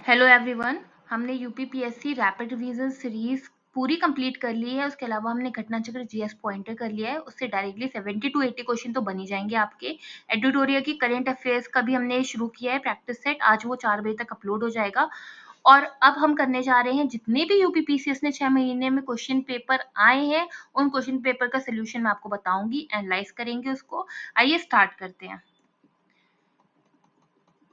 Hello everyone, हमने UPPSC rapid revision series पूरी complete कर ली है। उसके अलावा हमने घटना चक्र जीएस पॉइंटर कर लिया है। उससे डायरेक्टली 70 to 80 क्वेश्चन तो बन ही जाएंगे आपके। एडिटोरियल की करंट अफेयर्स का भी हमने शुरू किया है प्रैक्टिस सेट, आज वो 4 बजे तक अपलोड हो जाएगा। और अब हम करने जा रहे हैं जितने भी यूपीपीसीएस ने 6 महीने में क्वेश्चन पेपर आए हैं, उन क्वेश्चन पेपर का सोल्यूशन मैं आपको बताऊंगी, एनालाइज करेंगे उसको। आइए स्टार्ट करते हैं।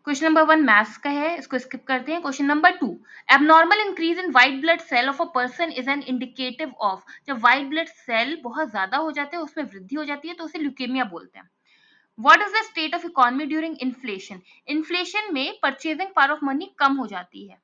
क्वेश्चन नंबर 1 मैथ्स का है, इसको स्किप करते हैं। Question number 2, abnormal increase in white blood cell of a person is an indicative of. जब व्हाइट ब्लड सेल बहुत ज्यादा हो जाते हैं, उसमें वृद्धि हो जाती है, तो उसे ल्यूकेमिया बोलते हैं। What is the state of economy during inflation? Inflation में परचेजिंग पावर ऑफ मनी कम हो जाती है।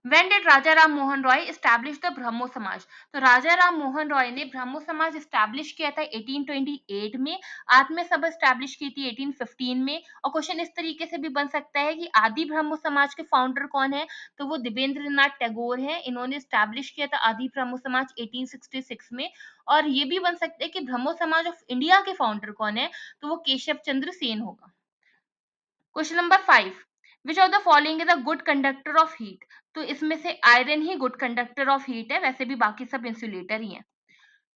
When did Raja Ram Mohan Roy establish the ब्रह्मो समाज? तो राजा राम मोहन रॉय ने ब्रह्मो समाज स्टैब्लिश किया था 1828 में। आत्म सभा स्टैब्लिश की थी 1815 में। और क्वेश्चन इस तरीके से भी बन सकता है कि आदि ब्रह्मो समाज के फाउंडर कौन है? तो वो देवेंद्रनाथ टैगोर हैं। इन्होंने स्टैब्लिश किया था आदि ब्रह्मो समाज 1866 में। और ये भी बन सकता है कि ब्रह्मो समाज ऑफ इंडिया के फाउंडर कौन है? तो वो केशव चंद्र सेन होगा। Question number 5, which of the following is a good conductor of heat? तो इसमें से iron he good conductor of heat है, वैसे भी बाकी सब इंसुलेटर ही हैं।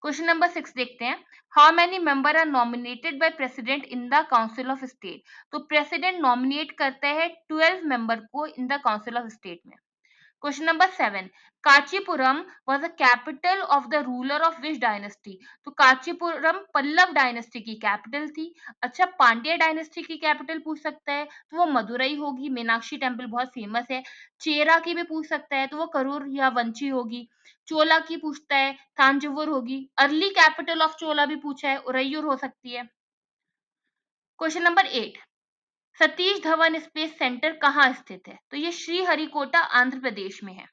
क्वेश्चन नंबर 6 देखते हैं। How many member are nominated by president in the council of state? तो प्रेसिडेंट नॉमिनेट करता है 12 मेंबर को in the council of state में। Question number 7, Kanchipuram was the capital of the ruler of which dynasty? तो Kanchipuram Pallav dynasty की capital थी। अच्छा, Pandya dynasty की कैपिटल पूछ सकता है तो वो मदुरई होगी, मीनाक्षी टेम्पल बहुत फेमस है। चेरा की भी पूछ सकता है तो वो करूर या वंची होगी। चोला की पूछता है तांजवुर होगी। अर्ली कैपिटल ऑफ चोला भी पूछा है, उरैयूर हो सकती है। Question number 8, Satish Dhawan space centre कहाँ स्थित है? तो ये श्रीहरिकोटा आंध्र प्रदेश में है।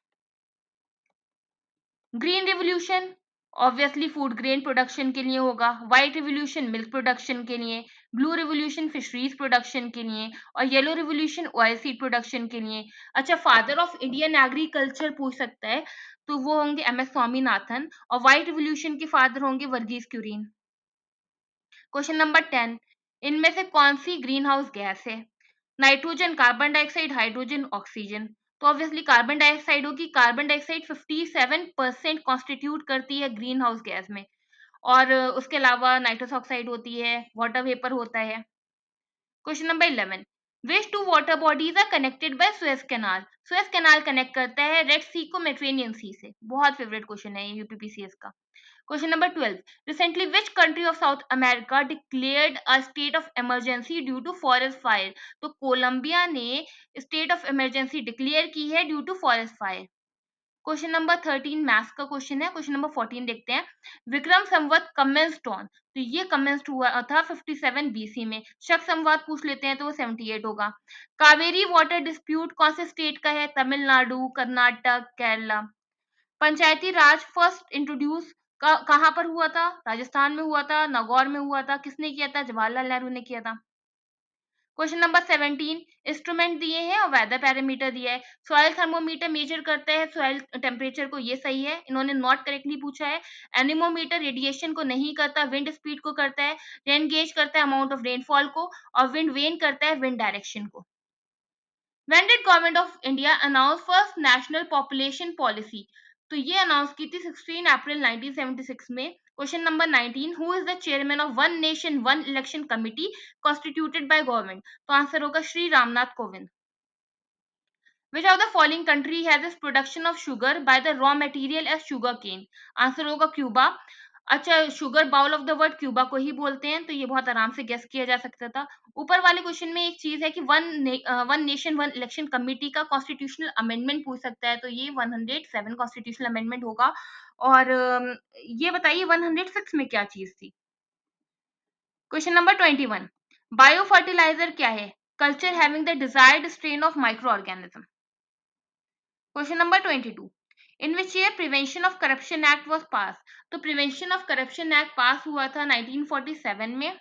Green revolution obviously food grain production के लिए होगा। व्हाइट रिवोल्यूशन मिल्क प्रोडक्शन के लिए। ब्लू रिवोल्यूशन फिशरीज प्रोडक्शन के लिए। और yellow revolution oil seed production के लिए। अच्छा, फादर ऑफ इंडियन एग्रीकल्चर पूछ सकता है तो वो होंगे एम एस स्वामीनाथन। और व्हाइट रिवोल्यूशन के फादर होंगे वर्गीज क्यूरीन। क्वेश्चन नंबर 10, इनमें से कौन सी ग्रीन हाउस गैस है? Nitrogen, carbon dioxide, hydrogen, oxygen. तो ऑब्वियसली कार्बन डाइऑक्साइड होगी। कार्बन डाइऑक्साइड 57% कॉन्स्टिट्यूट करती है ग्रीन हाउस गैस में। और उसके अलावा नाइट्रस ऑक्साइड होती है, वाटर वेपर होता है। Question number 11, which two water bodies are connected by Suez canal? Suez canal connect करता है रेड सी को मेडिटेरेनियन सी से। बहुत फेवरेट क्वेश्चन है ये यूपीपीसीएस का। Question number 12. Recently, which country of South America declared a state of emergency due to forest fire? तो Colombia ने state of emergency declare की है due to forest fire. Question number 13 maths का question है। Question number 14 देखते हैं। Vikram Samvat commenced on? तो ये कमेंस्ड हुआ था 57 बीसी में। शक संवाद पूछ लेते हैं तो वो 78 होगा। कावेरी वाटर डिस्प्यूट कौन से स्टेट का है? तमिलनाडु, कर्नाटक, केरला। पंचायती राज फर्स्ट इंट्रोड्यूस कहाँ पर हुआ था? राजस्थान में हुआ था, नागौर में हुआ था। किसने किया था? जवाहरलाल नेहरू ने किया था। क्वेश्चन नंबर 17, इंस्ट्रूमेंट दिए हैं और वेदर पैरामीटर दिया है। सॉइल थर्मोमीटर मेजर करता है सॉइल टेम्परेचर को, ये सही है। इन्होंने नॉट करेक्टली पूछा है। एनीमोमीटर रेडिएशन को नहीं करता, विंड स्पीड को करता है। रेन गेज करता है अमाउंट ऑफ रेनफॉल को। और विंड वेन करता है विंड डायरेक्शन को। When did Government of India announce first national population policy? तो ये अनाउंस की थी 16 अप्रैल 1976 में। Question number 19, who is the chairman of one nation one election committee constituted by government? तो आंसर होगा Shri Ramnath Kovind. Which of the following country has its production of sugar by the raw material as sugar cane? Answer होगा Cuba. अच्छा, sugar bowl of the world Cuba को ही बोलते हैं, तो ये बहुत आराम से गेस किया जा सकता था। ऊपर वाले क्वेश्चन में एक चीज है कि one nation one election committee का कॉन्स्टिट्यूशनल अमेंडमेंट पूछ सकता है, तो ये 107 कॉन्स्टिट्यूशनल अमेंडमेंट होगा। और ये बताइए 106 में क्या चीज थी? क्वेश्चन नंबर 21, बायो फर्टिलाइजर क्या है? Culture having the desired strain of micro organism. Question number 22, in which year prevention of corruption act was pass? तो prevention of corruption act pass हुआ था 1947 में।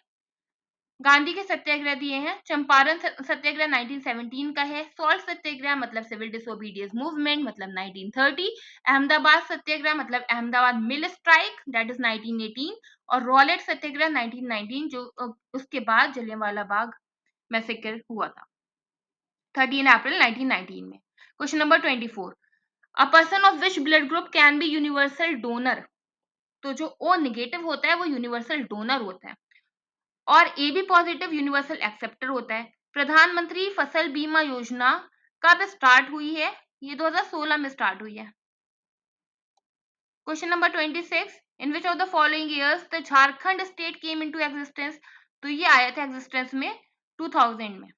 गांधी के सत्याग्रह दिए हैं। चंपारण सत्याग्रह 1917 का है। सॉल्ट सत्याग्रह मतलब सिविल डिसोबीडियंस मूवमेंट मतलब 1930। अहमदाबाद सत्याग्रह मतलब अहमदाबाद मिल स्ट्राइक दैट इज 1918। और रॉलेट सत्याग्रह 1919 जो उसके बाद जलियांवाला बाग मैसेकर हुआ था 13 अप्रैल 1919 में। Question number 24, a person of which blood group can be universal donor. तो जो ओ नेगेटिव होता है वो यूनिवर्सल डोनर होता है, और A B positive universal acceptor होता है। प्रधानमंत्री फसल बीमा योजना कब स्टार्ट हुई है? ये 2016 में स्टार्ट हुई है। Question number 26, in which of the following years the Jharkhand state came into existence. तो ये आया था एग्जिस्टेंस में 2000 में।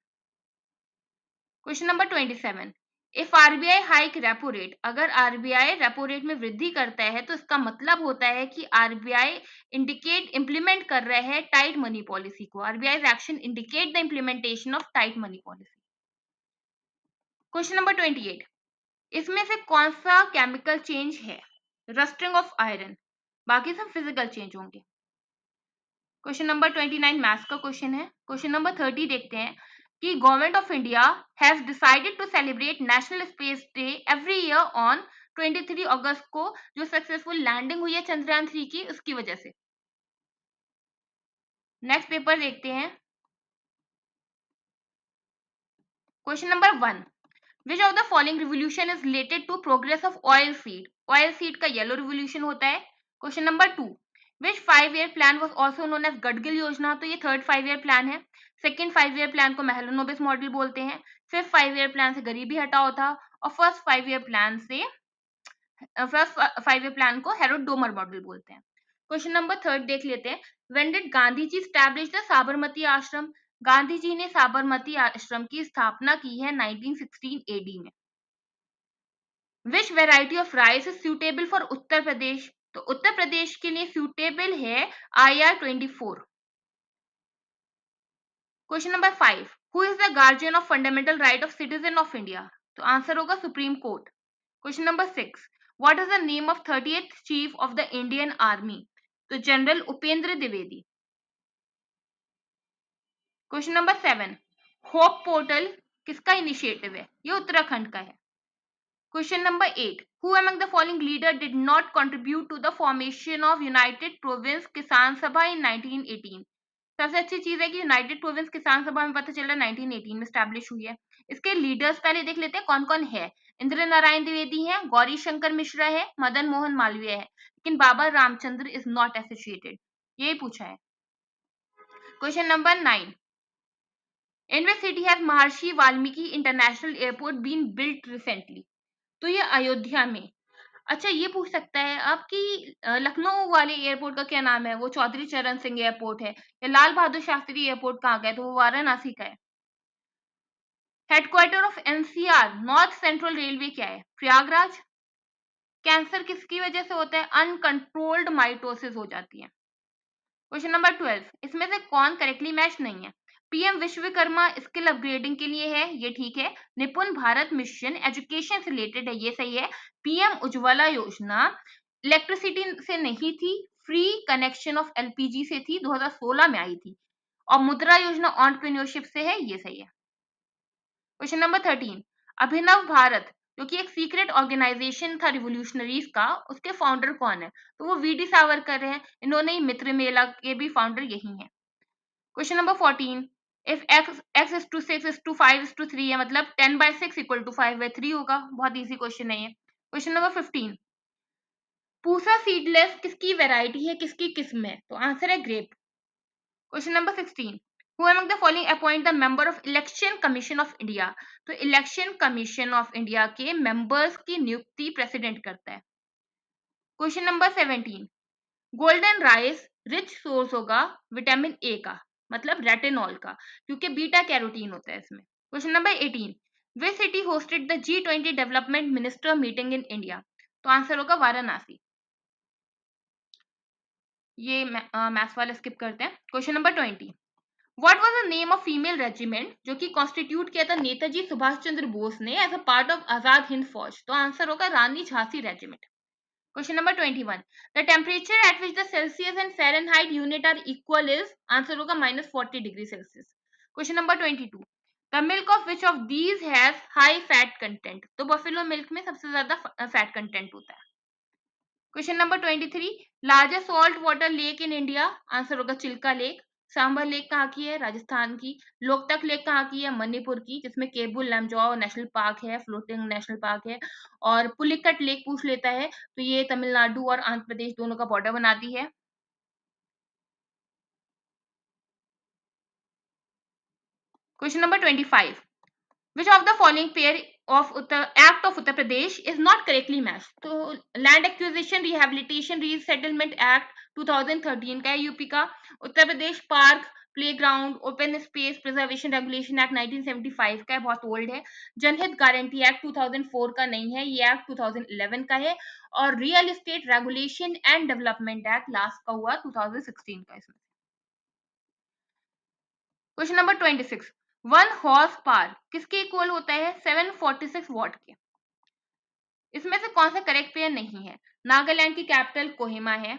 Question number 27, if RBI hike repo rate, अगर आरबीआई रेपो रेट में वृद्धि करता है तो इसका मतलब होता है कि आरबीआई इंप्लीमेंट कर रहा है टाइट मनी पॉलिसी को। RBI action indicate the implementation of tight money policy. Question number 28, इसमें से कौन सा केमिकल चेंज है? रस्टिंग ऑफ आयरन, बाकी सब फिजिकल चेंज होंगे। क्वेश्चन नंबर 29 मैथ्स का क्वेश्चन है। क्वेश्चन नंबर 30 देखते हैं कि government of India has decided to celebrate national space day every year on 23 अगस्त को, जो सक्सेसफुल लैंडिंग हुई है चंद्रयान 3 की, उसकी वजह से। नेक्स्ट पेपर देखते हैं। Question number 1, which of the following revolution is related to progress of oil seed. Oil seed का येलो रिवोल्यूशन होता है। Question number 2, which 5 year plan was also known as Gadgil योजना। तो ये थर्ड 5 ईयर प्लान है। Second 5 year plan को Mahalanobis model बोलते हैं। फिफ्थ 5 ईयर प्लान से गरीबी हटाओ था, और फर्स्ट 5 ईयर प्लान को हेरोड डोमर मॉडल बोलते हैं। क्वेश्चन नंबर 3 देख लेते हैं। When did Gandhi ji establish the Sabarmati Ashram. Gandhi जी ने साबरमती आश्रम की स्थापना की है 1916 एडी में। Which variety of rice is suitable for Uttar Pradesh. तो उत्तर प्रदेश के लिए सुटेबल है IR-24। Question number 5, who is the guardian of fundamental right of citizen of India. तो आंसर होगा supreme court. Question number 6, what is the name of 30th chief of the Indian army. तो general Upendra Dwivedi. Question number 7, hope portal किसका initiative है? ये उत्तराखंड का है। Question number 8, who among the following leader did not contribute to the formation of United Province Kisan Sabha इन 1918। सबसे अच्छी चीज है कि यूनाइटेड प्रोविंस किसान सभा में पता चला 1918 में स्टैब्लिश हुई है। इसके लीडर्स पहले देख लेते हैं कौन कौन है। इंद्र नारायण द्विवेदी है, गौरी शंकर मिश्रा है, मदन मोहन मालवीय है, लेकिन Baba Ramchandra is not associated. यही पूछा है। Question number 9, in which city has Maharshi Valmiki international airport been built recently. तो ये अयोध्या में। अच्छा, ये पूछ सकता है आपकी लखनऊ वाले एयरपोर्ट का क्या नाम है? वो चौधरी चरण सिंह एयरपोर्ट है। या लाल बहादुर शास्त्री एयरपोर्ट कहाँ का है? तो वो वाराणसी का है। Headquarter of NCR north central railway क्या है? प्रयागराज। कैंसर किसकी वजह से होता है? अनकंट्रोल्ड माइटोसिस हो जाती है। क्वेश्चन नंबर 12, इसमें से कौन करेक्टली मैच नहीं है? पीएम विश्वकर्मा स्किल अपग्रेडिंग के लिए है, ये ठीक है। निपुण भारत मिशन एजुकेशन से रिलेटेड है, ये सही है। पीएम उज्ज्वला योजना इलेक्ट्रिसिटी से नहीं थी, फ्री कनेक्शन ऑफ एलपीजी से थी, 2016 में आई थी। और मुद्रा योजना एंटरप्रेन्योरशिप से है, ये सही है। क्वेश्चन नंबर 13, अभिनव भारत जो कि एक सीक्रेट ऑर्गेनाइजेशन था रिवोल्यूशनरीज का, उसके फाउंडर कौन है? तो वो वीडी सावरकर हैं। इन्होंने ही मित्र मेला के भी फाउंडर यही हैं। Question number 14, if x is to 6 is to 5 is to 3 है, मतलब 10/6 equal to 5/3 होगा। बहुत इजी क्वेश्चन है ये। क्वेश्चन नंबर 15, पूसा सीडलेस किसकी वैरायटी है, किसकी किस्म है? तो आंसर है grape. Question number 16, who among the following appoint the member of Election Commission of India. तो इलेक्शन कमीशन ऑफ इंडिया के मेंबर्स की नियुक्ति प्रेसिडेंट करता है। Question number 17, golden rice rich source होगा विटामिन ए का, मतलब रेटिनॉल का, क्योंकि बीटा कैरोटीन होता है इसमें। Question number 18, which city hosted the G20 development minister meeting in India. तो आंसर होगा वाराणसी। ये मैथ्स वाले स्किप करते हैं। Question number 20, what was the name of female regiment जो कि कॉन्स्टिट्यूट किया था नेताजी सुभाष चंद्र बोस ने as a part of Azad Hind फौज। तो आंसर होगा रानी Jhansi regiment. Question number 21. The temperature at which the Celsius and Fahrenheit unit are equal is, answer होगा -40 degree Celsius. Question number 22. The milk of which of these has high fat content? तो buffalo milk में सबसे ज्यादा fat content होता है. Question number 23. Largest salt water lake in India? Answer होगा Chilka lake. Sambar lake कहाँ की है? राजस्थान की। लोकतक लेक कहाँ की है? मणिपुर की, जिसमें केबुल लमजाओ नेशनल पार्क है, फ्लोटिंग नेशनल पार्क है। और पुलिकट लेक पूछ लेता है तो ये तमिलनाडु और आंध्र प्रदेश दोनों का बॉर्डर बनाती है। Question number 25, which of the following pair of act of Uttar Pradesh is not correctly matched? तो land acquisition rehabilitation resettlement act 2013 का है यूपी का। Uttar Pradesh park playground open space preservation regulation act 1975 का है, बहुत ओल्ड है। जनहित गारंटी एक्ट 2004 का नहीं है, ये एक्ट 2011 का है। और real estate regulation and development act last का हुआ 2016 का इसमें। क्वेश्चन नंबर 26, 1 हॉर्स पावर किसके इक्वल होता है? 746 वॉट के। इसमें से कौन सा करेक्ट पेयर नहीं है? नागालैंड की कैपिटल कोहिमा है,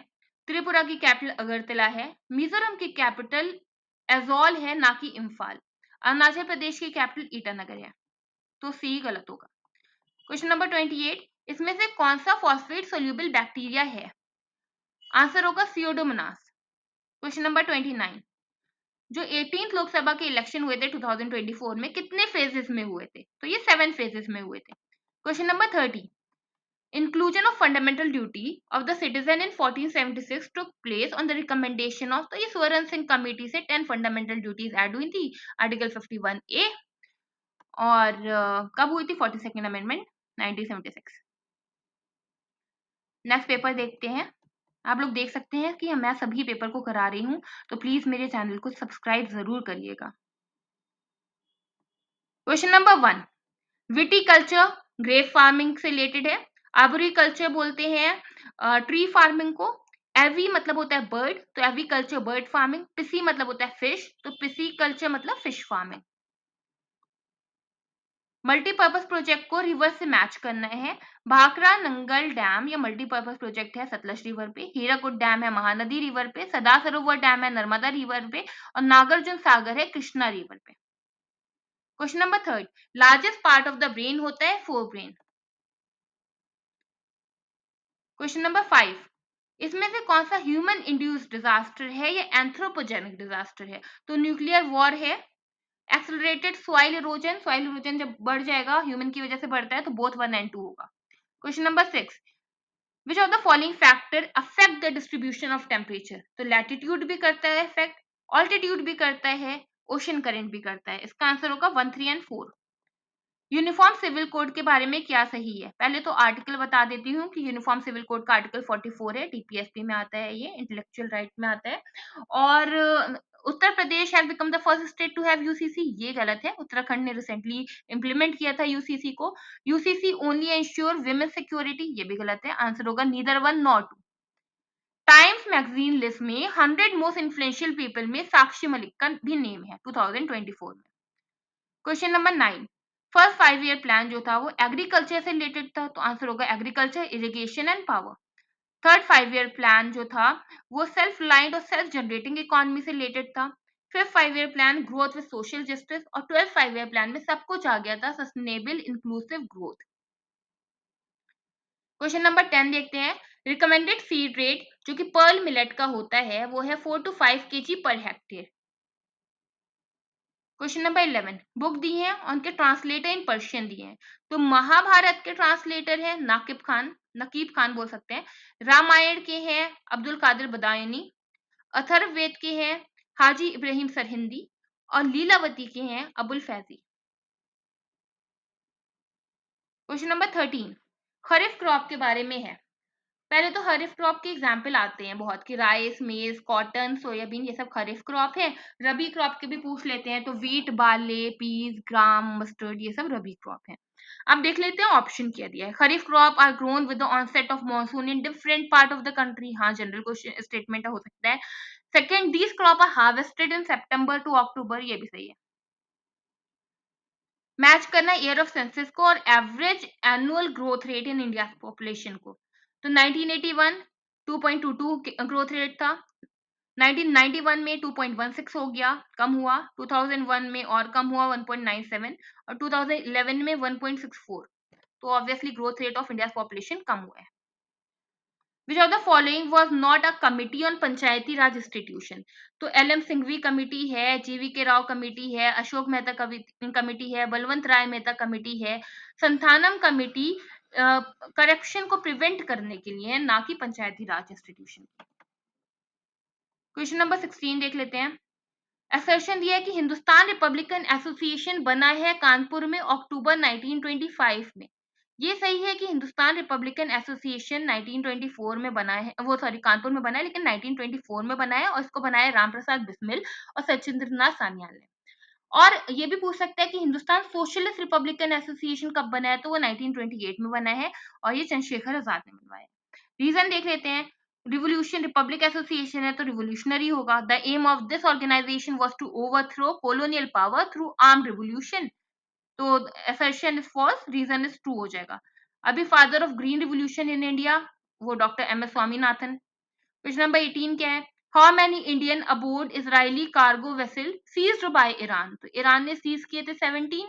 त्रिपुरा की कैपिटल अगरतला है, मिजोरम की कैपिटल एजोल है ना कि इम्फाल, अरुणाचल प्रदेश की कैपिटल ईटानगर है। तो सी गलत होगा। क्वेश्चन नंबर 28, इसमें से कौन सा फॉस्फेट सोल्यूबल बैक्टीरिया है? आंसर होगा सियोडोमोनास। क्वेश्चन नंबर 29, जो 18th लोकसभा के इलेक्शन हुए थे 2024 में कितने फेजेस में हुए थे? तो ये 7 फेजेस में हुए थे। Question number 30, inclusion of fundamental duty of the citizen in 1476 took place on the recommendation of, तो ये स्वर्ण सिंह कमेटी से 10 फंडामेंटल ड्यूटीज ऐड हुई थी आर्टिकल 51A। और कब हुई थी? 42nd amendment 1976। नेक्स्ट पेपर देखते हैं। आप लोग देख सकते हैं कि मैं सभी पेपर को करा रही हूँ, तो प्लीज मेरे चैनल को सब्सक्राइब जरूर करिएगा। Question number 1, viticulture grape farming से रिलेटेड है। आर्बोरिकल्चर बोलते हैं ट्री फार्मिंग को। एवी मतलब होता है बर्ड, तो एवीकल्चर बर्ड फार्मिंग। पिसी मतलब होता है फिश, तो पिसी कल्चर मतलब फिश फार्मिंग। मल्टीपर्पज प्रोजेक्ट को रिवर से मैच करना है। भाखड़ा नंगल डैम ये मल्टीपर्पज प्रोजेक्ट है सतलज रिवर पे। हीराकुद डैम है महानदी रिवर पे। सदा सरोवर डैम है नर्मदा रिवर पे। और नागार्जुन सागर है कृष्णा रिवर पे। Question number 3, largest part of the brain होता है फोर ब्रेन। क्वेश्चन नंबर 5, इसमें से कौन सा ह्यूमन इंड्यूस्ड डिजास्टर है या एंथ्रोपोजेनिक डिजास्टर है? तो न्यूक्लियर वॉर है। एक्सेलरेटेड सॉइल इरोजन जब बढ़ जाएगा ह्यूमन की वजह से बढ़ता है तो बोथ 1 and 2 होगा। Question number 6, which of the following factor affect the distribution of temperature? तो लैटिट्यूड भी करता है इफेक्ट, ऑल्टीट्यूड भी करता है, ओशन करंट भी करता है। इसका आंसर होगा 1, 3 and 4। यूनिफॉर्म सिविल कोड के बारे में क्या सही है? पहले तो आर्टिकल बता देती हूँ कि यूनिफॉर्म सिविल कोड का आर्टिकल 44 है, टीपीएसपी में आता है, ये इंटेलेक्चुअल राइट में आता है। और Uttar Pradesh has become the first state to have UCC, ये गलत है। उत्तराखंड ने रिसेंटली इंप्लीमेंट किया था यूसीसी को। UCC only ensure women security, ये भी गलत है। आंसर होगा neither 1 nor 2। Times magazine list में 100 मोस्ट इन्फ्लुएंशियल पीपल में साक्षी मलिक का भी नेम है 2024 में। Question number 9, first 5 year plan जो था वो एग्रीकल्चर से रिलेटेड था, तो आंसर होगा agriculture irrigation and power. Third 5 year plan जो था वो सेल्फ रिलायंट और सेल्फ जनरेटिंग इकोनॉमी से रिलेटेड था। Fifth 5 year plan growth with social justice. और 12th 5 ईयर प्लान में सब कुछ आ गया था sustainable inclusive growth. Question number 10 देखते हैं। रिकमेंडेड सीड रेट जो कि पर्ल मिलेट का होता है वो है 4 to 5 kg per hectare. Question number 11, book दी है और उनके ट्रांसलेटर इन पर्शियन दिए हैं। तो महाभारत के ट्रांसलेटर है नकीब खान बोल सकते हैं। रामायण के हैं अब्दुल कादिर बदायूनी। अथर्ववेद के हैं हाजी इब्राहिम सरहिंदी। और लीलावती के हैं अबुल फैजी। क्वेश्चन नंबर 13, खरीफ क्रॉप के बारे में है। पहले तो खरीफ क्रॉप के एग्जाम्पल आते हैं बहुत कि राइस मेज कॉटन सोयाबीन ये सब खरीफ क्रॉप है। रबी क्रॉप के भी पूछ लेते हैं तो वीट बार्ले पीज ग्राम मस्टर्ड ये सब रबी क्रॉप है। अब देख लेते हैं ऑप्शन क्या दिया है। Kharif crop are grown with the onset of monsoon in different part of the country, हाँ जनरल क्वेश्चन स्टेटमेंट हो सकता है। Second, these crop are harvested in September to October, ये भी सही है। मैच करना ईयर ऑफ सेंसस को और average annual growth rate in India population को। तो 1981 2.22 ग्रोथ रेट था। 1991 में 2.16 हो गया, कम हुआ। 2001 में और कम हुआ 1.97। और 2011 में 1.64। तो obviously growth rate of India population कम हुआ है। Which of the following was not a committee on Panchayati Raj institution? तो एल.एम. सिंघवी कमेटी है, जी.वी. के राव कमेटी है, अशोक मेहता कमेटी है, बलवंत राय मेहता कमेटी है। संथानम कमेटी करप्शन को प्रिवेंट करने के लिए है, ना कि पंचायती राज इंस्टीट्यूशन। क्वेश्चन नंबर 16 देख लेते हैं। असर्शन दिया है कि हिंदुस्तान रिपब्लिकन एसोसिएशन बना है कानपुर में अक्टूबर 1925 में। ये सही है कि हिंदुस्तान रिपब्लिकन एसोसिएशन 1924 में बना है, वो सॉरी कानपुर में बना है, लेकिन 1924 में बना है और इसको बनाया राम प्रसाद बिस्मिल और सचिंद्रनाथ सान्याल ने। और ये भी पूछ सकता है कि हिंदुस्तान सोशलिस्ट रिपब्लिकन एसोसिएशन कब बना है, तो वो 1928 में बना है और ये चंद्रशेखर आजाद ने बनवाया। रीजन देख लेते हैं। रिवोल्यूशन रिपब्लिक एसोसिएशन है तो रिवोल्यूशनरी होगा। The aim of this organization was to overthrow colonial power through armed revolution. तो assertion is false, reason is true हो जाएगा। अभी father of green revolution in India वो doctor M S Swaminathan. Question number 18 क्या है? How many Indian aboard Israeli cargo vessel seized by Iran? तो Iran ने seize किए थे 17।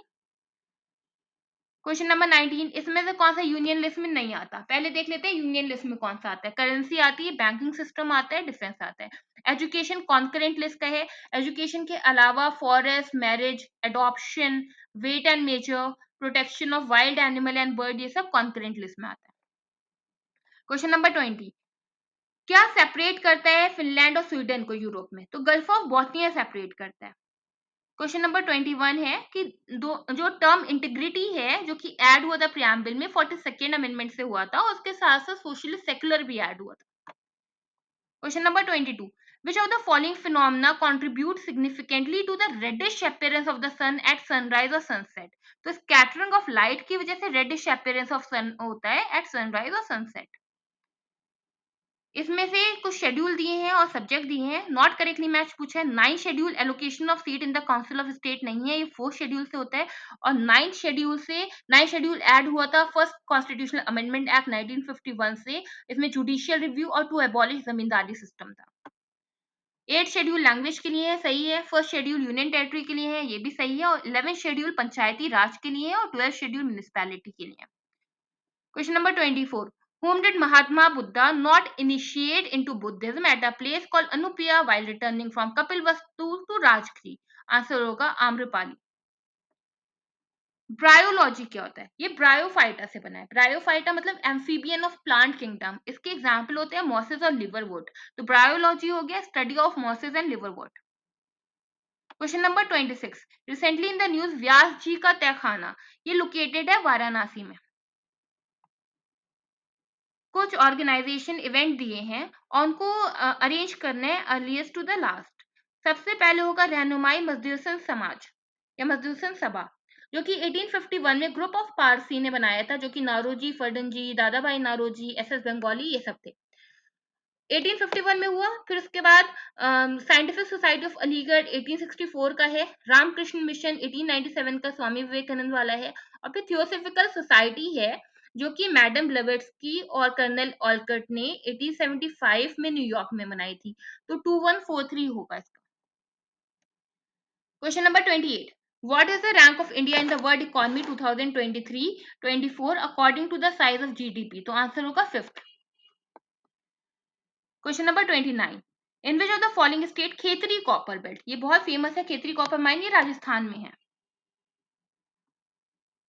क्वेश्चन नंबर 19, इसमें से कौन सा यूनियन लिस्ट में नहीं आता? पहले देख लेते हैं यूनियन लिस्ट में कौन सा आता है। करेंसी आती है, बैंकिंग सिस्टम आता है, डिफेंस आता है। एजुकेशन कॉन्करेंट लिस्ट का है। एजुकेशन के अलावा forest, marriage, adoption, weight and measure, protection of wild animal and bird, ये सब कॉन्करेंट लिस्ट में आता है। क्वेश्चन नंबर 20, क्या सेपरेट करता है फिनलैंड और स्वीडन को यूरोप में? तो गल्फ ऑफ बॉस्निया सेपरेट करता है। क्वेश्चन नंबर 21 है कि दो जो टर्म इंटीग्रिटी है जो कि ऐड हुआ था प्रियम्बल में 42nd अमेंडमेंट से हुआ था, उसके साथ साथ सोशलिस्ट सेकुलर भी ऐड हुआ था। Question number 22, which of the following phenomena contribute significantly to the reddish appearance of the sun at sunrise or sunset? तो स्कैटरिंग ऑफ लाइट की वजह से रेडिश appearance ऑफ सन होता है एट सनराइज और सनसेट। इसमें से कुछ शेड्यूल दिए हैं और सब्जेक्ट दिए हैं। नॉट करेक्टली मैच पूछा है। 9 schedule allocation of seat in the council of state नहीं है, ये 4 शेड्यूल से होता है। और 9 शेड्यूल ऐड हुआ था फर्स्ट कॉन्स्टिट्यूशनल अमेंडमेंट एक्ट 1951 से। इसमें जुडिशियल रिव्यू और टू एबॉलिश जमींदारी सिस्टम था। 8 शेड्यूल लैंग्वेज के लिए है, सही है। फर्स्ट शेड्यूल यूनियन टेरिटरी के लिए है, ये भी सही है। और 11 शेड्यूल पंचायती राज के लिए है और 12 शेड्यूल म्युनिसिपैलिटी के लिए है। Question number 24. Whom did Mahatma Buddha not initiate into Buddhism at a place called Anupiya while returning from Kapilvastu to Rajgiri? Answer होगा आम्रपाली। ब्रायोलॉजी क्या होता है? ये ब्रायोफाइटा से बना है। ब्रायोफाइटा मतलब एम्फीबियन ऑफ प्लांट किंगडम। इसके एग्जाम्पल होते हैं मॉसेस और लिवरवुड। तो ब्रायोलॉजी हो गया study of mosses and liverwort. Question number 26, recently in the news Vyas ji का तहखाना ये लोकेटेड है वाराणसी में। कुछ ऑर्गेनाइजेशन इवेंट दिए हैं और उनको अरेंज करना है अर्लीस्ट टू द लास्ट। सबसे पहले होगा रहनुमाई मजदूसन समाज या मजदूसन सभा, जो कि 1851 में ग्रुप ऑफ पारसी ने बनाया था, जो कि नारोजी, फर्डनजी, दादा भाई नारोजी, एस बंगाली, ये सब थे। 1851 में हुआ। फिर उसके बाद साइंटिफिक सोसाइटी ऑफ अलीगढ़ 1864 का है। रामकृष्ण मिशन 1897 का स्वामी विवेकानंद वाला है। और फिर थियोसॉफिकल सोसाइटी है जो कि मैडम ब्लेवेट्स्की और कर्नल ऑलकट ने 1875 में न्यूयॉर्क में बनाई थी। तो 2143 होगा इसका। Question number 28, what is the rank of India in the world economy 2023-24 according to the size of GDP? तो आंसर होगा 5th। Question number 29, in which of the following state Khetri copper belt? ये बहुत फेमस है Khetri copper mine, ये राजस्थान में है।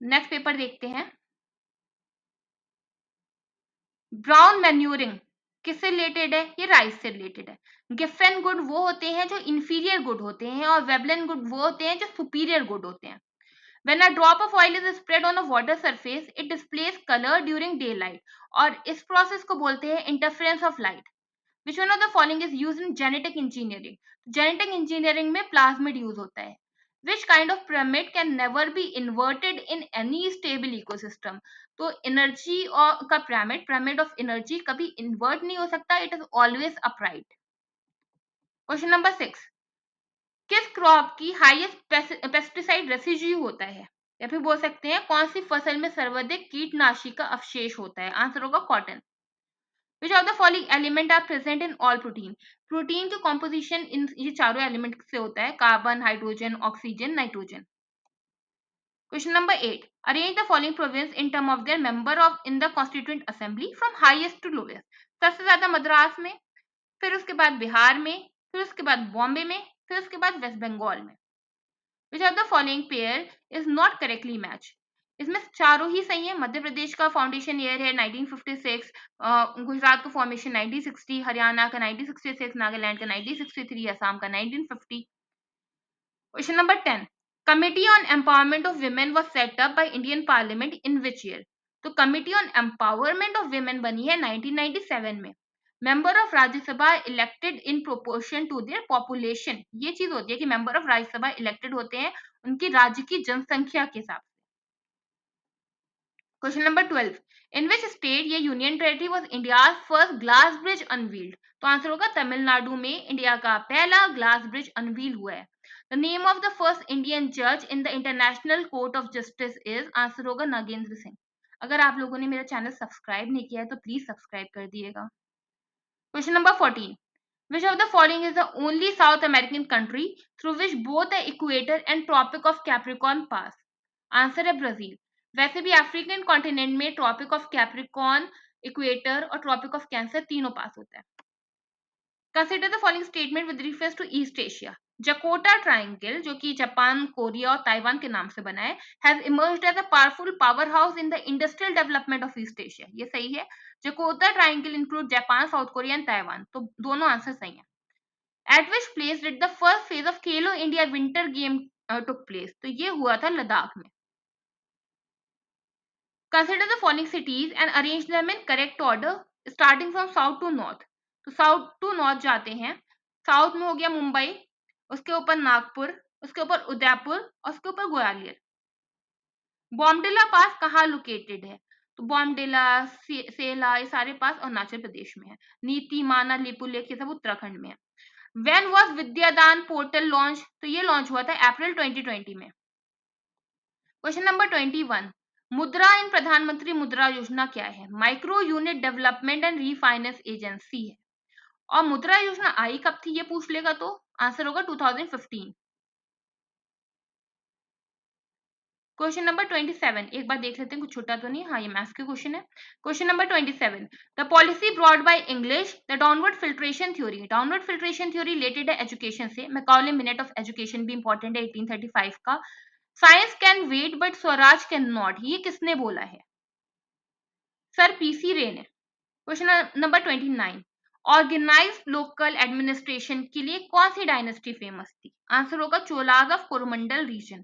Next paper देखते हैं। ब्राउन मैन्यूरिंग किससे रिलेटेड है? ये राइस से रिलेटेड है। गिफेन गुड वो होते हैं जो इंफीरियर गुड होते हैं और वेबलन गुड वो होते हैं जो सुपीरियर गुड होते हैं। When a drop of oil is spread on a water surface, it displays color during daylight और इस प्रोसेस को बोलते हैं interference of light. Which one of the following is used in genetic engineering? Genetic engineering में plasmid use होता है। Which kind of pyramid can never be inverted in any stable ecosystem? तो energy और का pyramid of energy कभी invert नहीं हो सकता, it is always upright. Question number 6, किस क्रॉप की हाईएस्ट पेस्टिसाइड रेसिड्यू होता है? या फिर बोल सकते हैं कौन सी फसल में सर्वाधिक कीटनाशी का अवशेष होता है? आंसर होगा cotton. Which of the following element are present in all protein? Protein के कॉम्पोजिशन इन ये चारों एलिमेंट से होता है, carbon, hydrogen, oxygen, nitrogen. Question number 8, arrange the following province in term of their member of in the constituent assembly from highest to lowest. सबसे ज्यादा मद्रास में, फिर उसके बाद बिहार में, फिर उसके बाद बॉम्बे में, फिर उसके बाद वेस्ट बंगाल में। Which of the following pair is not correctly match. इसमें चारों ही सही है। मध्य प्रदेश का फाउंडेशन ईयर है 1956, गुजरात का फॉर्मेशन 1960, हरियाणा का 1966, नागालैंड का 1963, असम का 1950। Question number 10, committee on empowerment of women was set up by Indian parliament in which year. तो committee on empowerment of women बनी है 1997 में। Member of Rajya Sabha elected in proportion to their population. ये चीज होती है कि मेंबर ऑफ राज्यसभा इलेक्टेड होते हैं उनकी राज्य की जनसंख्या के हिसाब से। Question number 12, in which state ये union territory was India's first glass bridge unveiled. तो आंसर होगा तमिलनाडु में इंडिया का पहला ग्लास ब्रिज अनवील हुआ है। The name of the first Indian जज in the international court of justice is, answer होगा नागेंद्र सिंह। अगर आप लोगों ने मेरा चैनल सब्सक्राइब नहीं किया है तो प्लीज सब्सक्राइब कर दिएगा। Question number 14, which of the following is the only South American country through which both the equator and Tropic of Capricorn pass? Answer है ब्राजील। वैसे भी अफ्रीकन कॉन्टिनेंट में ट्रॉपिक ऑफ कैप्रिकॉर्न, इक्वेटर और tropic of cancer तीनों पास होता है। Consider the following statement with reference to East Asia. Jakota triangle, जो कि जापान, कोरिया और ताइवान के नाम से बना है, has emerged as a powerful power house in the industrial development of East Asia. ये सही है। Jakota triangle include Japan, South Korea and Taiwan. तो दोनों आंसर सही है। At which place did the first phase of Khelo India Winter Game took place? तो ये हुआ था लद्दाख में। Consider the following cities and arrange them in correct order starting from south to north. तो साउथ टू नॉर्थ जाते हैं। South में हो गया मुंबई, उसके ऊपर नागपुर, उसके ऊपर उदयपुर और उसके ऊपर ग्वालियर। बॉमडिला पास कहाँ लोकेटेड है? तो बॉमडिला, सेला, ये सारे पास अरुणाचल प्रदेश में है। नीति, माना, लिपुलेख ये सब उत्तराखंड में है। When was Vidyadaan portal launch? तो ये लॉन्च हुआ था अप्रैल 2020 में। क्वेश्चन नंबर 21, मुद्रा इन प्रधानमंत्री मुद्रा योजना क्या है? Micro unit development and refinance agency है। और मुद्रा योजना आई कब थी ये पूछ लेगा तो आंसर होगा 2015। क्वेश्चन नंबर 27, एक बार देख लेते हैं कुछ छोटा तो नहीं। हाँ, ये मैथ्स के क्वेश्चन है। Question number 27, the policy brought by English the downward filtration theory. Downward filtration theory related है एजुकेशन से। मैकॉले मिनट ऑफ एजुकेशन भी इंपॉर्टेंट है 1835 का। Science can wait but Swaraj cannot, ये किसने बोला है? सर पीसी रे ने। Question number 29, organized local administration के लिए कौन सी डायनेस्टी फेमस थी? आंसर होगा Cholas of Coromandel region.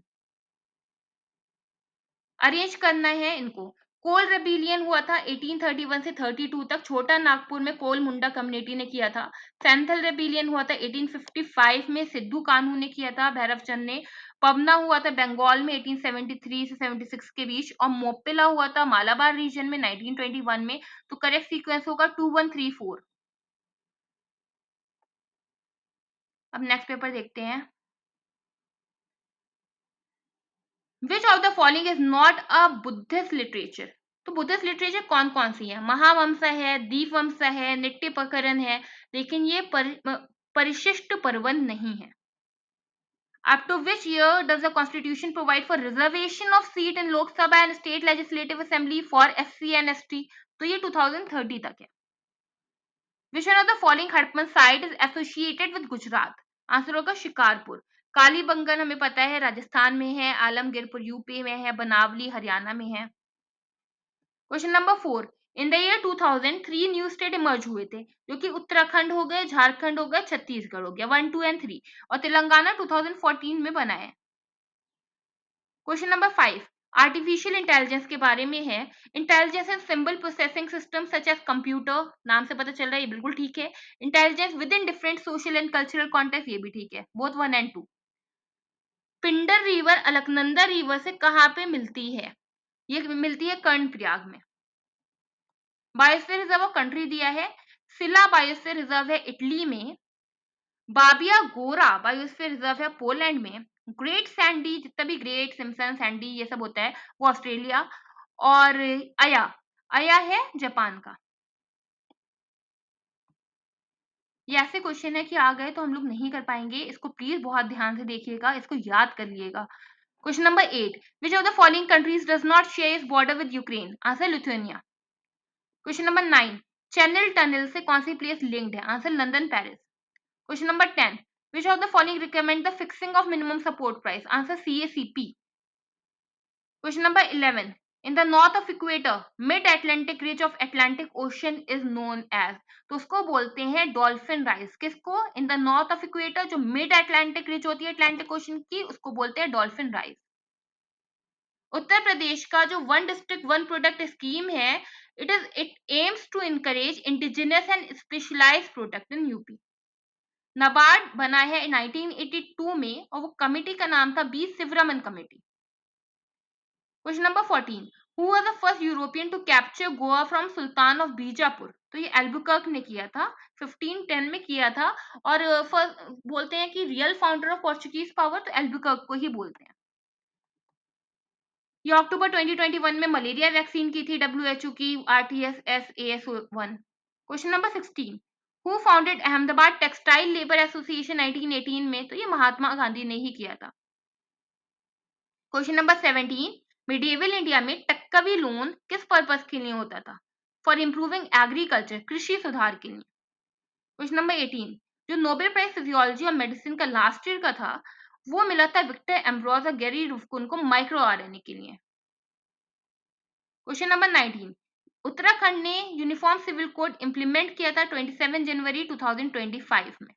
Arrange करना है इनको। कोल रेबिलियन हुआ था 1831 से 32 तक, छोटा नागपुर में कोल मुंडा कम्युनिटी ने किया था। सेंथल रेबिलियन हुआ था 1855 में, सिद्धू कान्हू ने किया था, भैरव चंद ने। पबना हुआ था बंगाल में 1873 से 76 के बीच, और मोपिला हुआ था मालाबार रीजन में 1921 में। तो करेक्ट सीक्वेंस होगा 2134। अब नेक्स्ट पेपर देखते हैं। विच of the following is not a Buddhist literature? तो बुद्धिस्ट लिटरेचर कौन कौन सी है? महावंसा है, दीपवंसा है, निट्यपकरण है, लेकिन ये परिशिष्ट पर्वन नहीं है। Up to which year does the constitution provide for reservation of seat in Lok Sabha and state legislative assembly for SC and ST? तो ये 2030 तक है। Which one of the following Hartman site is associated with Gujarat? Answer होगा शिकारपुर। कालीबंगन हमें पता है राजस्थान में है, आलमगीरपुर यूपी में है, बनावली हरियाणा में है। Question number 4, in the year 2000 3 new state emerge हुए थे, जो कि उत्तराखंड हो गए, झारखंड हो गया, छत्तीसगढ़ हो गया, 1 2 एंड 3, और तेलंगाना 2014 में बना है। क्वेश्चन नंबर 5, आर्टिफिशियल इंटेलिजेंस के बारे में है। Intelligence and symbol processing system such as computer, नाम से पता चल रहा है ये बिल्कुल ठीक है। Intelligence with in different social and cultural context, ये भी ठीक है, both 1 and 2। Pindar river Alaknanda river से कहाँ पे मिलती है? ये मिलती है कर्णप्रयाग में। बायोस्फीयर रिजर्व ऑफ कंट्री दिया है। सिला बायोस्फीयर रिजर्व है इटली में। बाबिया गोरा बायोस्फीयर रिजर्व है पोलैंड में। ग्रेट सैंडी, जितना भी ग्रेट, सिम्पसन, सैंडी ये सब होता है, वो ऑस्ट्रेलिया। और अया, अया है जापान का। ये ऐसे क्वेश्चन है कि आ गए तो हम लोग नहीं कर पाएंगे। इसको प्लीज बहुत ध्यान से देखिएगा, इसको याद कर लिएगा। Question number 8, which of the following countries does not share its border with Ukraine? Answer Lithuania. Question number 9, channel tunnel से कौन सी प्लेस लिंक्ड है? Answer London Paris. Question number 10, which of the following recommend the fixing of minimum support price? Answer CACP। Question number 11, in the north of equator mid Atlantic ridge of Atlantic Ocean is known as, तो उसको बोलते हैं dolphin rise. किसको? In the north of equator, जो mid Atlantic ridge होती है Atlantic ocean की, उसको बोलते हैं डॉल्फिन राइज। उत्तर प्रदेश का जो one district one product scheme है, it aims to encourage indigenous and specialized product in UP. NABARD बना है 1982 में और वो कमेटी का नाम था B Sivaraman committee. Question number 14, who was the first European to capture Goa from sultan of Bijapur? तो ये एल्बुकर्क ने किया था, 1510 में किया था। और बोलते हैं कि real founder of Portuguese power तो एल्बुकर्क को ही बोलते हैं। ये अक्टूबर 2021 में मलेरिया वैक्सीन की थी WHO की, RTS-AS1। Question number 16, who founded Ahmedabad textile labour association 1918 में? तो ये महात्मा गांधी ने ही किया था। क्वेश्चन नंबर 17, मिडिएवल इंडिया में टक्कवी लोन किस पर्पस के लिए होता था? फॉर इंप्रूविंग एग्रीकल्चर, कृषि सुधार के लिए। क्वेश्चन नंबर 18, जो नोबेल प्राइज फिजियोलॉजी और मेडिसिन का लास्ट ईयर का था, वो मिला था विक्टर एम्ब्रोज और गैरी रुफ्कुन को माइक्रो आरएनए के लिए। क्वेश्चन नंबर 19, उत्तराखंड ने यूनिफॉर्म सिविल कोड इंप्लीमेंट किया था 27 जनवरी 2025 में।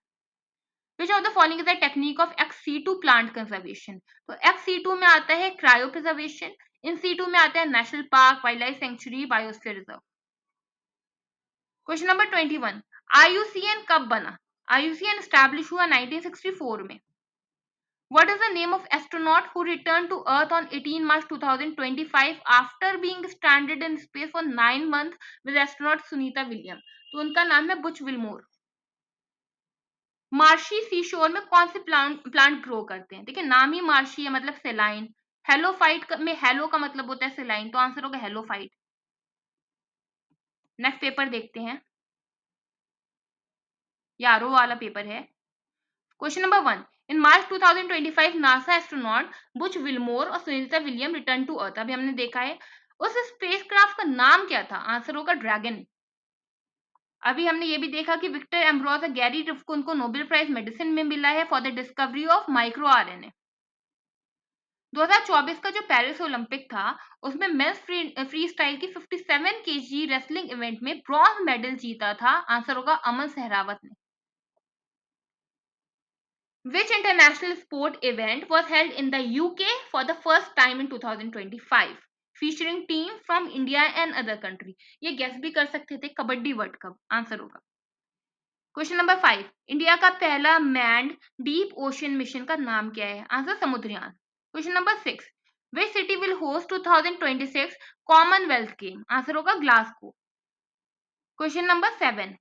Which of the following is the technique of ex situ plant conservation? तो ex situ में आता है क्रायो प्रिजर्वेशन, इन situ में आता है national park, wild life sanctuary, biosphere reserve. Question number 21, IUCN कब बना? IUCN एस्टैब्लिश हुआ 1964 में। What is the name of astronaut who returned to Earth on 18 March 2025 after being stranded in space for 9 months with astronaut Sunita Williams? तो उनका नाम है Butch Wilmore. Marshy seashore में कौन से प्लांट ग्रो करते हैं? देखिए नाम ही मार्शी है, मतलब सेलाइन। हेलोफाइट में हेलो का मतलब होता है सेलाइन, तो आंसर होगा हेलोफाइट। नेक्स्ट पेपर देखते हैं, यारो वाला पेपर है। Question number 1, in March 2025 NASA astronaut Butch Wilmore और Sunita William return to earth. अभी हमने देखा है, उस स्पेसक्राफ्ट का नाम क्या था? आंसर होगा ड्रैगन। अभी हमने ये भी देखा कि विक्टर एम्ब्रोस और गैरी रिफ्कुन को नोबेल प्राइज मेडिसिन में मिला है for the discovery of micro RNA. 2024 का जो पेरिस ओलंपिक था, उसमें मेंस फ्री स्टाइल की 57 केजी रेसलिंग इवेंट में ब्रॉन्ज मेडल जीता था। आंसर होगा अमन सहरावत ने। Which international sport event was held in the UK for the first time in 2025, featuring teams from India and other country? ये guess भी कर सकते थे, कबड्डी वर्ल्ड कप आंसर होगा। क्वेश्चन नंबर 5, इंडिया का पहला मैन्ड डीप ओशन मिशन का नाम क्या है? Answer Samudrayaan. Question number 6, which city will host 2026 Commonwealth game? Answer होगा Glasgow. Question number 7,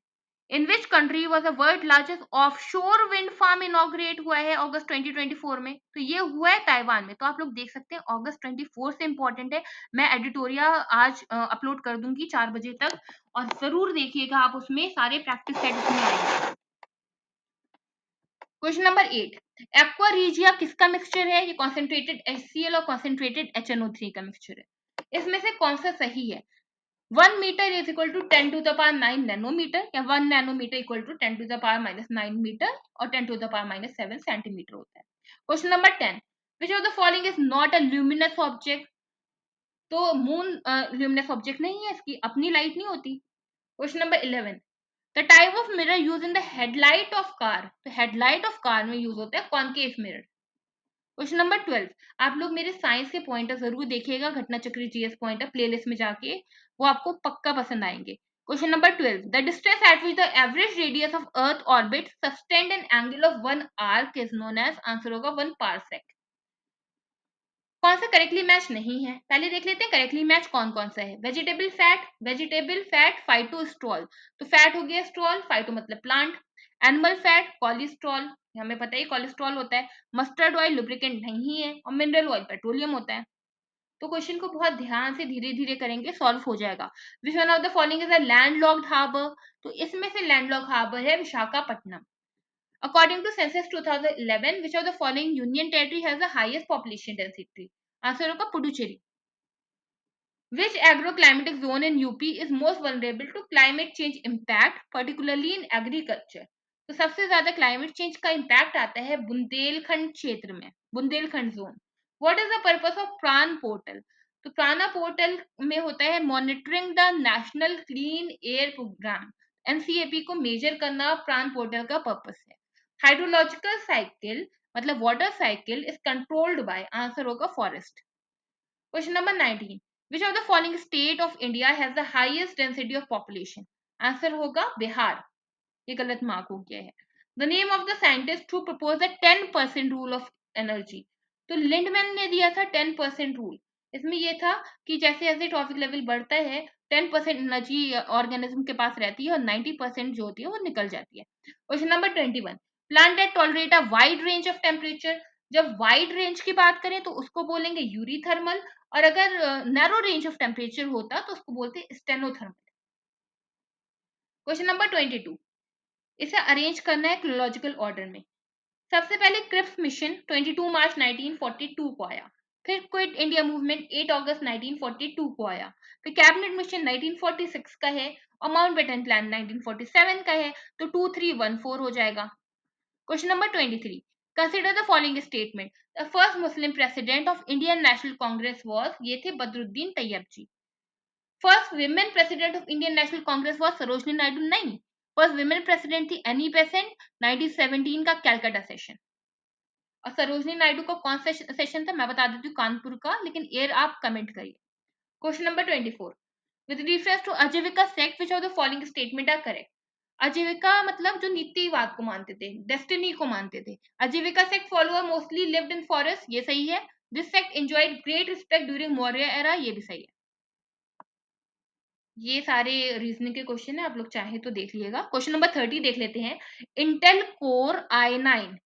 in which country was the world largest offshore wind farm inaugurate हुआ है अगस्त 2024 में? तो ये हुआ है ताइवान में। तो आप लोग देख सकते हैं अगस्त 24 से इंपॉर्टेंट है। मैं एडिटोरिया आज अपलोड कर दूंगी 4 बजे तक, और जरूर देखिएगा आप, उसमें सारे प्रैक्टिस सेट उसमें आएंगे। क्वेश्चन नंबर 8, एक्वा रीजिया किसका मिक्सचर है? ये कॉन्सेंट्रेटेड HCl और कॉन्सेंट्रेटेड HNO3 का मिक्सचर है। इसमें से कौन सा सही है? 1 metre is equal to 10 to the power 9 nanometre, या 1 nanometre equal to 10 to the power -9 metre, और 10 टू द पावर -7 सेंटीमीटर होता है। Question number 10, which of the following is not a luminous object? तो मून ल्यूमिनस ऑब्जेक्ट नहीं है, इसकी अपनी light नहीं होती। Question number 11, the type of mirror use in the headlight of car? तो हेडलाइट ऑफ कार में यूज होता है कॉनकेव मिरर। क्वेश्चन नंबर 12, आप लोग मेरे साइंस के पॉइंटर जरूर देखिएगा, घटना चक्री जीएस पॉइंटर प्लेलिस्ट में जाके, वो आपको पक्का पसंद आएंगे। Question number 12, the distance at which the average radius of earth orbit sustained an angle of 1 arc is known as? Answer होगा 1 पारसेक। कौन सा करेक्टली मैच नहीं है? पहले देख लेते हैं करेक्टली मैच कौन कौन सा है। वेजिटेबल फैट फाइटोस्ट्रॉल, तो फैट हो गया स्ट्रॉल, फाइटो मतलब प्लांट। एनिमल फैट कोलेस्ट्रॉल, हमें पता है कोलेस्ट्रॉल होता है। मस्टर्ड ऑयल लुब्रिकेंट नहीं है, और मिनरल ऑयल पेट्रोलियम होता है। तो क्वेश्चन को बहुत ध्यान से धीरे धीरे करेंगे, सॉल्व हो जाएगा। Which one of the following is a landlocked harbour? तो इसमें से लैंडलॉक्ड हार्बर है Visakhapatnam. According to census 2011, which of the following union territory has the highest population density? Answer होगा Puducherry. Which agroclimatic zone in UP is most vulnerable to climate change impact, particularly in agriculture? तो सबसे ज्यादा climate change का impact आता है बुंदेलखंड क्षेत्र में, Bundelkhand zone. What is the purpose of PRANA portal? तो प्राणा पोर्टल में होता है monitoring the national clean air programme. NCAP को मेजर करना प्राण पोर्टल का पर्पस है. हाइड्रोलॉजिकल साइकिल मतलब water cycle is controlled by. Answer होगा forest. Question number 19. Which of the following state of India has the highest density of population? Answer होगा बिहार. ये गलत mark हो गया है. The name of the scientist who proposed the 10% rule of energy. तो Lindeman ने दिया था 10% रूल. इसमें ये था कि जैसे जैसे ट्रॉफिक लेवल बढ़ता है 10% एनर्जी ऑर्गेनिज्म के पास रहती है और 90% जो होती है वो निकल जाती है. Question number 21. Plant that tolerate a wide range of temperature. जब वाइड रेंज की बात करें तो उसको बोलेंगे यूरीथर्मल, और अगर नैरो रेंज ऑफ टेम्परेचर होता तो उसको बोलते स्टेनोथर्मल. Question number 22. इसे अरेंज करना है क्रोनोलॉजिकल ऑर्डर में. सबसे पहले क्रिप्स मिशन 22 मार्च 1942 को आया. फिर क्विट इंडिया मूवमेंट 8 अगस्त 1942 को आया. फिर कैबिनेट मिशन 1946 का है और माउंटबेटन प्लान 1947 का है. तो 2314 हो जाएगा. Question number 23. Consider the following statement. The first Muslim president of Indian National Congress was. ये थे Badruddin Tyabji. First women president of Indian National Congress was Sarojini Naidu. नहीं, फर्स्ट विमेन प्रेसिडेंट थी एनी बेसेंट. 1917 का कैलकाटा सेशन. और सरोजनी नायडू का कौन सा सेशन था मैं बता देती हूँ, कानपुर का, लेकिन ईयर आप कमेंट करिए. Question number 24. With reference to Ajivika sect which of the following statement are correct? Ajivika मतलब जो नीतिवाद को मानते थे, डेस्टिनी को मानते थे. आजीविका sect follower mostly lived in forest. ये सही है. This sect enjoyed great respect during Maurya era. ये भी सही है. ये सारे रीजनिंग के क्वेश्चन है, आप लोग चाहे तो देख लीजिएगा. क्वेश्चन नंबर 30 देख लेते हैं. Intel core i9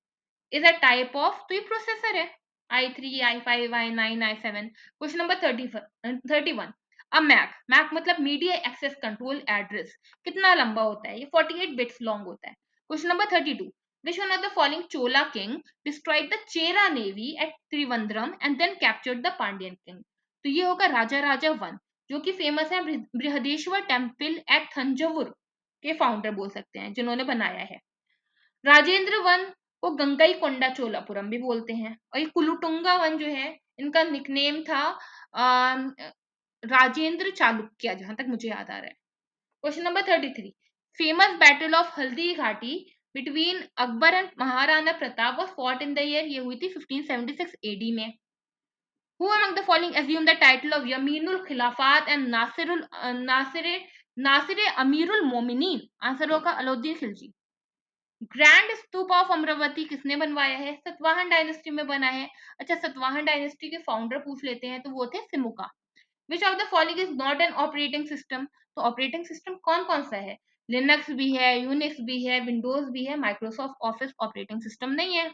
is a type of. तो ये प्रोसेसर है. i3, i5, i9, i7. Question number 31. अब मैक मतलब मीडिया एक्सेस कंट्रोल एड्रेस कितना लंबा होता है? ये 48 बिट्स लॉन्ग होता है. Question number 32. Which one of the following Chola king destroyed the Chera navy at Trivandrum and then captured the Pandyan king? तो ये होगा राजा राजा वन, जो कि फेमस है बृहदेश्वर टेम्पल एट थंजावुर के फाउंडर बोल सकते हैं, जिन्होंने बनाया है. राजेंद्र वन को गंगई कोंडा चोलापुरम भी बोलते हैं. और ये कुलुटुंगा वन जो है, इनका निकनेम था राजेंद्र चालुक्य, जहां तक मुझे याद आ रहा है. Question number 33. Famous battle of Haldi Ghati between Akbar and Maharana Pratap was fought in the year. ये हुई थी 1576 एडी में. Who among the following assumed the title of Yaminul Khilafat and Nasir Amirul Mominin? Answer होगा अलाउद्दीन खिलजी. ग्रैंड स्तूप ऑफ अमरावती किसने बनवाया है? सतवाहन डायनेस्टी में बना है. अच्छा, सतवाहन डायनेस्टी के फाउंडर पूछ लेते हैं, तो वो थे सिमुका. विच of the following is not an operating system? तो ऑपरेटिंग सिस्टम कौन कौन सा है? लिनक्स भी है, यूनिक्स भी है, विंडोज भी है. माइक्रोसॉफ्ट ऑफिस ऑपरेटिंग सिस्टम नहीं है.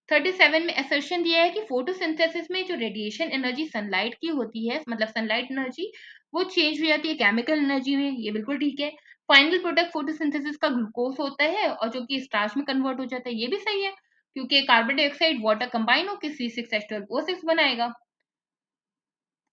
37 में असर्शन दिया है कि फोटोसिंथेसिस में जो रेडिएशन एनर्जी सनलाइट की होती है, मतलब सनलाइट एनर्जी, वो चेंज हो जाती है केमिकल एनर्जी में. ये बिल्कुल ठीक है. फाइनल प्रोडक्ट फोटोसिंथेसिस का ग्लूकोज होता है और जो कि स्टार्च में कन्वर्ट हो जाता है. ये भी सही है, क्योंकि कार्बन डाइऑक्साइड वाटर कंबाइन होकर C6H12O6 बनाएगा.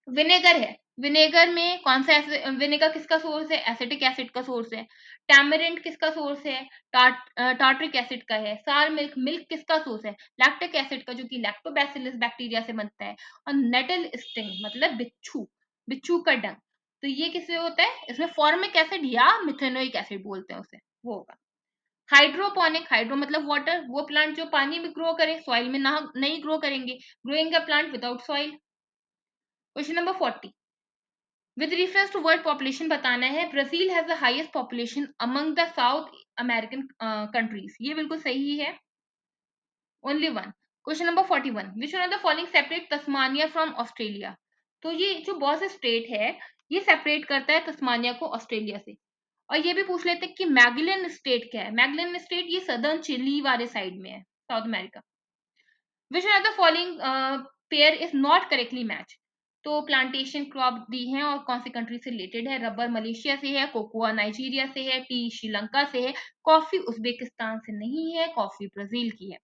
विनेगर है. विनेगर में कौन सा विनेगर किसका सोर्स है? एसिटिक एसिड का सोर्स है. टैमरिंड किसका सोर्स है? टार्ट्रिक एसिड का है. सार मिल्क मिल्क किसका सोर्स है? लैक्टिक एसिड का, जो कि लैक्टोबैसिलस बैक्टीरिया से बनता है. और नेटल स्टिंग मतलब बिच्छू, बिच्छू का डंग, तो ये किससे होता है? इसमें फॉर्मिक एसिड या मिथेनोइक एसिड बोलते हैं उसे, वो होगा. हाइड्रोपोनिक, हाइड्रो मतलब वाटर, वो प्लांट जो पानी में ग्रो करे, सॉइल में ना नहीं ग्रो करेंगे. Growing a plant without soil. Question number 40. With reference to world population बताना है. Brazil has the highest population among the South American countries. ये बिल्कुल सही है. Only one. Question number 41. Which one of the following separate Tasmania from Australia? तो ये जो boss state है, ये सेपरेट करता है तस्मानिया को ऑस्ट्रेलिया से. और ये भी पूछ लेते हैं कि मैगलन स्टेट क्या है? मैगलन स्टेट ये सदर्न चिली वाले साइड में है, south America. Which one of the following pair is not correctly match? तो प्लांटेशन क्रॉप दी हैं और कौन सी कंट्री से रिलेटेड है? रबर मलेशिया से है, कोकोआ नाइजीरिया से है, टी श्रीलंका से है, कॉफी उज्बेकिस्तान से नहीं है, कॉफी ब्राजील की है।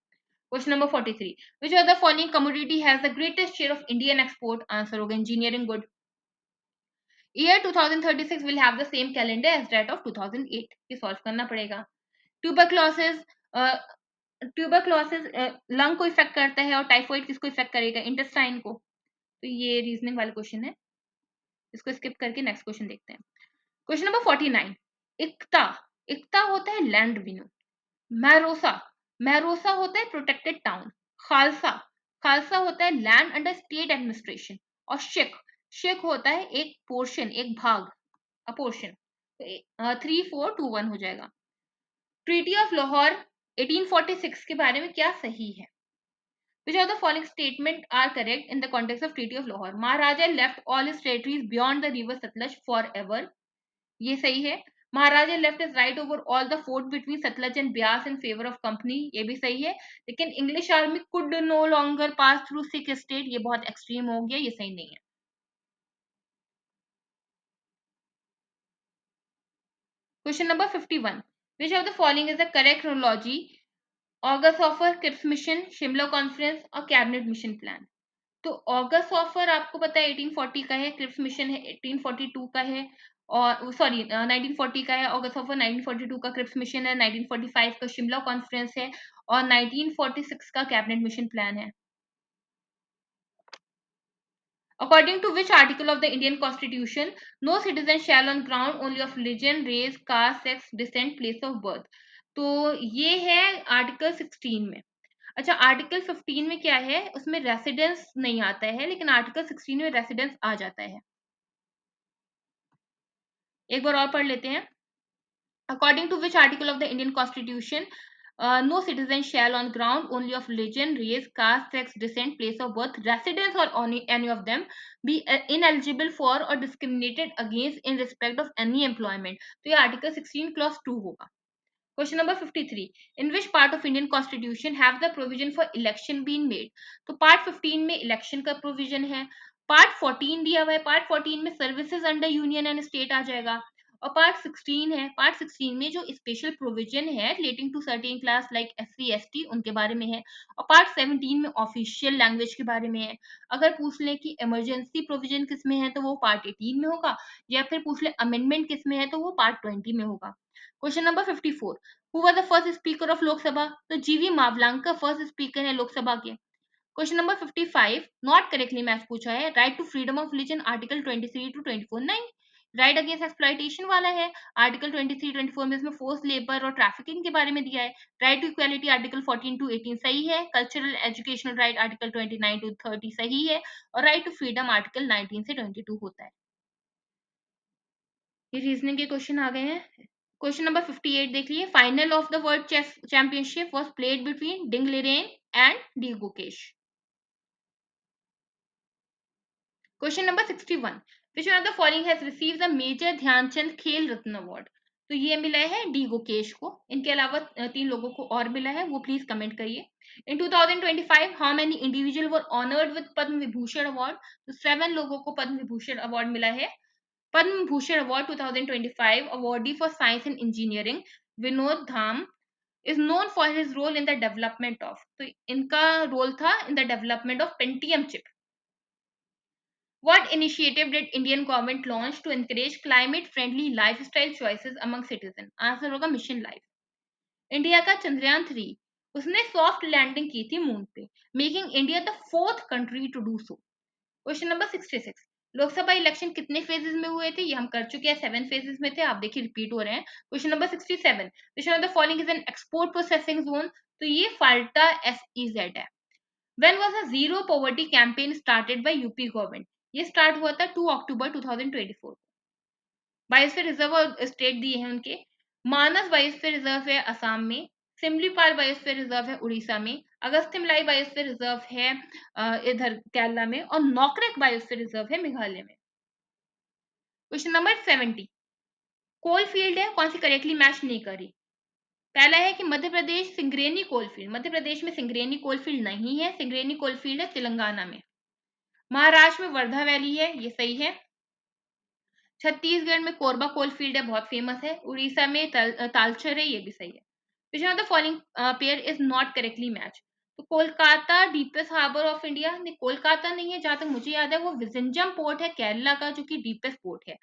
Question number 43, which of the following commodity has the greatest share of Indian export? Answer होगा engineering good. Year 2036 will have the same calendar as that of 2008। ये solve करना पड़ेगा। Tuberculosis, tuberculosis lung को effect करता है और typhoid किसको effect करेगा? इंटेस्टाइन को। तो ये रीजनिंग वाला क्वेश्चन है, इसको स्किप करके नेक्स्ट क्वेश्चन देखते हैं। क्वेश्चन नंबर 49, इक्ता, इक्ता होता है लैंड रिवेन्यू। मैरोसा, मैरोसा होता है प्रोटेक्टेड टाउन। खालसा, खालसा होता है लैंड अंडर स्टेट एडमिनिस्ट्रेशन। और शिख, शिख होता है एक पोर्शन, एक भाग, अ पोर्शन। 3-4-2-1 हो जाएगा। ट्रीटी ऑफ लाहौर 1846 के बारे में क्या सही है? Which of the following statement are correct in the context of Treaty of Lahore? Maharaja left all his territories beyond the river Satluj forever. ये सही है। Maharaja left is right over all the fort between Sutlej and Beas in favour of company, ये भी सही है। लेकिन English army could no longer pass through Sikh state, ये बहुत एक्सट्रीम हो गया, ये सही नहीं है। Question number 51, which of the following is the correct chronology? August offer, Cripps mission, Shimla conference और कैबिनेट मिशन प्लान। तो ऑगस्ट ऑफर आपको पता है 1840 का है, क्रिप्स मिशन है 1842 का है, और सॉरी 1940 का है। ऑगस्ट ऑफर 1942 का, क्रिप्स मिशन है 1945 का, शिमला कॉन्फ्रेंस है और 1946 का कैबिनेट मिशन प्लान है। According to which article of the Indian Constitution, no citizen shall on ground only of religion, race, caste, sex, descent, place of birth? तो ये है आर्टिकल 16 में। अच्छा, आर्टिकल 15 में क्या है? उसमें रेसिडेंस नहीं आता है, लेकिन आर्टिकल 16 में रेसिडेंस आ जाता है। एक बार और पढ़ लेते हैं। According to which article of the Indian Constitution, no citizen shall on ground only of religion, race, caste, sex, descent, place of birth, residence or any of them be ineligible for or discriminated against in respect of any employment. तो ये article 16 clause 2 होगा। Question number 53, in which part of Indian constitution have the provision for election been made? तो part 15 में election का provision है। Part 14 दिया हुआ है, पार्ट 14 में services under union and state आ जाएगा। और पार्ट 16 है, पार्ट 16 में जो स्पेशल प्रोविजन है relating to certain class like SC ST उनके बारे में है। और पार्ट 17 में ऑफिशियल लैंग्वेज के बारे में है। अगर पूछ ले कि इमरजेंसी प्रोविजन किस में है तो वो पार्ट 18 में होगा, या फिर पूछ ले अमेंडमेंट किस में है तो वो पार्ट 20 में होगा। Question number 54, who was the first speaker of Lok Sabha? तो जीवी मावलांकर फर्स्ट स्पीकर है लोकसभा के। Question number 55, not correctly match पूछा है। Right to freedom of religion article 23 to 24 नहीं। राइट अगेंस्ट एक्सप्लॉइटेशन वाला है आर्टिकल 23-24 में, इसमें फोर्स लेबर और ट्रैफिकिंग के बारे में दिया है। Right to equality article 14 to 18 सही है। Cultural educational right article 29 to 30 सही है। और राइट टू फ्रीडम आर्टिकल 19 से 22 होता है। ये रीजनिंग के क्वेश्चन आ गए हैं। क्वेश्चन नंबर 58 देख लीजिए। Final of the world chess championship was played between Ding Liren and D Gukesh. Question number 61, which one of the following has received the major Dhyan Chand Khel Ratna award? तो ये मिला है डी गुकेश को। इनके अलावा 3 लोगों को और मिला है, वो प्लीज कमेंट करिए। In 2025 how many individual were honoured with Padma Vibhushan award? तो 7 लोगों को पद्म विभूषण अवार्ड मिला है। Padma Bhushan award 2025 awardee for science and engineering Vinod Dham is known for his role in the development of, तो इनका रोल था in the development of Pentium chip. What initiative did Indian government launch to encourage climate friendly lifestyle choices among citizens? Answer होगा mission life. India का चंद्रयान 3 उसने soft landing की थी moon पे, making India the 4th country to do so. Question number 66, Lok Sabha election कितने phases में हुए थे? ये हम कर चुके हैं, 7 फेजेस में थे। आप देखिए रिपीट हो रहे हैं। Question number 67, which one of the following is an export processing zone? तो ये फाल्टा SEZ है। When was the zero poverty campaign started by UP government? ये स्टार्ट हुआ था 2 अक्टूबर 2024। बायोस्फीयर रिजर्व स्टेट दिए हैं उनके। मानस बायोस्फीयर रिजर्व है असम में, सिमलीपाल बायोस्फीयर रिजर्व है उड़ीसा में, अगस्त्यमलाई बायोस्फीयर रिजर्व है इधर केरला में, और नॉकरेक बायोस्फीयर रिजर्व है मेघालय में। क्वेश्चन नंबर 70, कोल फील्ड है, कौन सी करेक्टली मैच नहीं करी? पहला है कि मध्य प्रदेश सिंगरेनी कोल फील्ड, मध्य प्रदेश में सिंगरेनी कोल फील्ड नहीं है, सिंगरेनी कोल फील्ड है तेलंगाना में। महाराष्ट्र में वर्धा वैली है, ये सही है। छत्तीसगढ़ में कोरबा कोल फील्ड है, बहुत फेमस है। उड़ीसा में तालचर है, ये भी सही है। Which of the following pair is not correctly match? तो Kolkata deepest harbour of India, नहीं कोलकाता नहीं है, जहां तक मुझे याद है वो विजंजम पोर्ट है केरला का, जो कि डीपेस्ट पोर्ट है,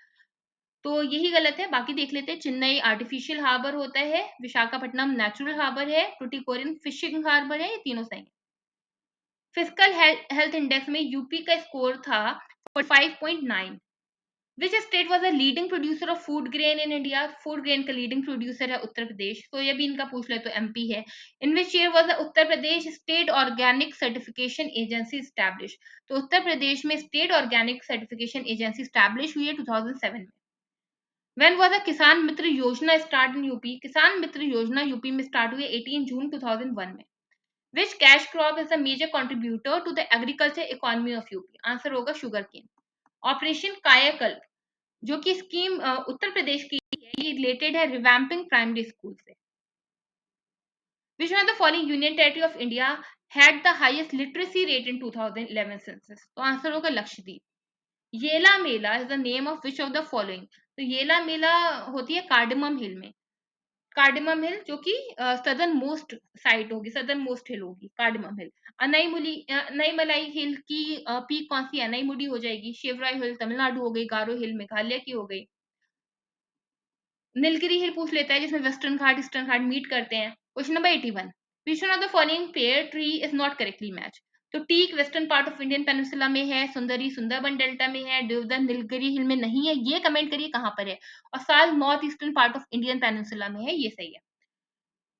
तो यही गलत है। बाकी देख लेते हैं। चेन्नई आर्टिफिशियल हार्बर होता है, विशाखापट्टनम नेचुरल हार्बर है, टुटिकोरिन फिशिंग हार्बर है, ये तीनों सही है। फिजिकल हेल्थ इंडेक्स में यूपी का स्कोर था 45.9। Which state was the leading producer of food grain in India? Food grain का लीडिंग प्रोड्यूसर है उत्तर प्रदेश, सोयाबीन का पूछ ले तो एमपी है। In which year was the Uttar Pradesh state organic certification agency establish? तो उत्तर प्रदेश में state organic certification agency establish हुई है 2007 में। When was the किसान मित्र योजना स्टार्ट इन यूपी? किसान मित्र योजना यूपी में स्टार्ट हुई 18 जून 2001 में। Which cash crop is a major contributor to the agriculture economy of UP? Answer होगा शुगर केन। ऑपरेशन कायाकल्प जो कि स्कीम उत्तर प्रदेश की है, ये रिलेटेड है रिवैम्पिंग प्राइमरी स्कूल से। Which one of the following union territory of India had the highest literacy rate in 2011 census? तो आंसर होगा Lakshadweep. Yela Mela is the name of which of the following? तो येला मेला होती है कार्डमम हिल में। कार्डमम हिल जो कि सदर्न मोस्ट साइट होगी, सदर्न मोस्ट हिल होगी कार्डमम हिल। अनईमलाई हिल की पीक कौन सी है? अनईमुडी हो जाएगी। शिवराय हिल तमिलनाडु हो गई, गारो हिल मेघालय की हो गई। नीलगिरी हिल पूछ लेता है जिसमें western Ghat eastern Ghat meet करते हैं। Question number 81, which one of the following pair tree is not correctly match? तो teak western part of Indian peninsula में है, सुंदरी सुंदरबन डेल्टा में है, देवदार नीलगिरी हिल में नहीं है, ये कमेंट करिए कहां पर है। और साल north eastern part of Indian peninsula में है, ये सही है।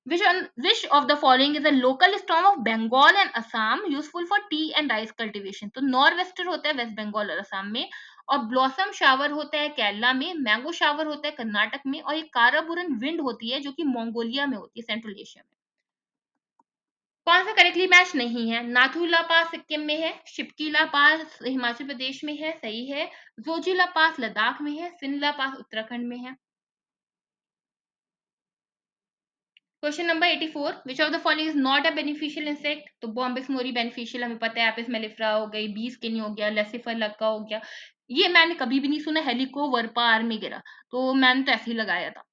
Which of the following is a local storm of Bengal and Assam useful for tea and rice cultivation? तो नॉर्वेस्टर होता है वेस्ट बंगाल और असम में, और ब्लॉसम शावर होता है केरला में, मैंगो शावर होता है कर्नाटक में, और ये काराबुरन विंड होती है जो कि मंगोलिया में होती है, सेंट्रल एशिया में। कौन सा करेक्टली मैच नहीं है? नाथुला पास सिक्किम में है, शिपकीला पास हिमाचल प्रदेश में है, सही है। जोजिला पास लद्दाख में है, सिनला पास उत्तराखंड में है। Question number 84, which of the following is not a beneficial insect? तो बॉम्बिस मोरी बेनिफिशियल हमें पता है, एपिस मेलिफेरा हो गई, बीस किनी हो गया, लेसिफर लक्का हो गया। ये मैंने कभी भी नहीं सुना हेलिको वर्पा आर्मिगेरा, तो मैंने तो ऐसे ही लगाया था।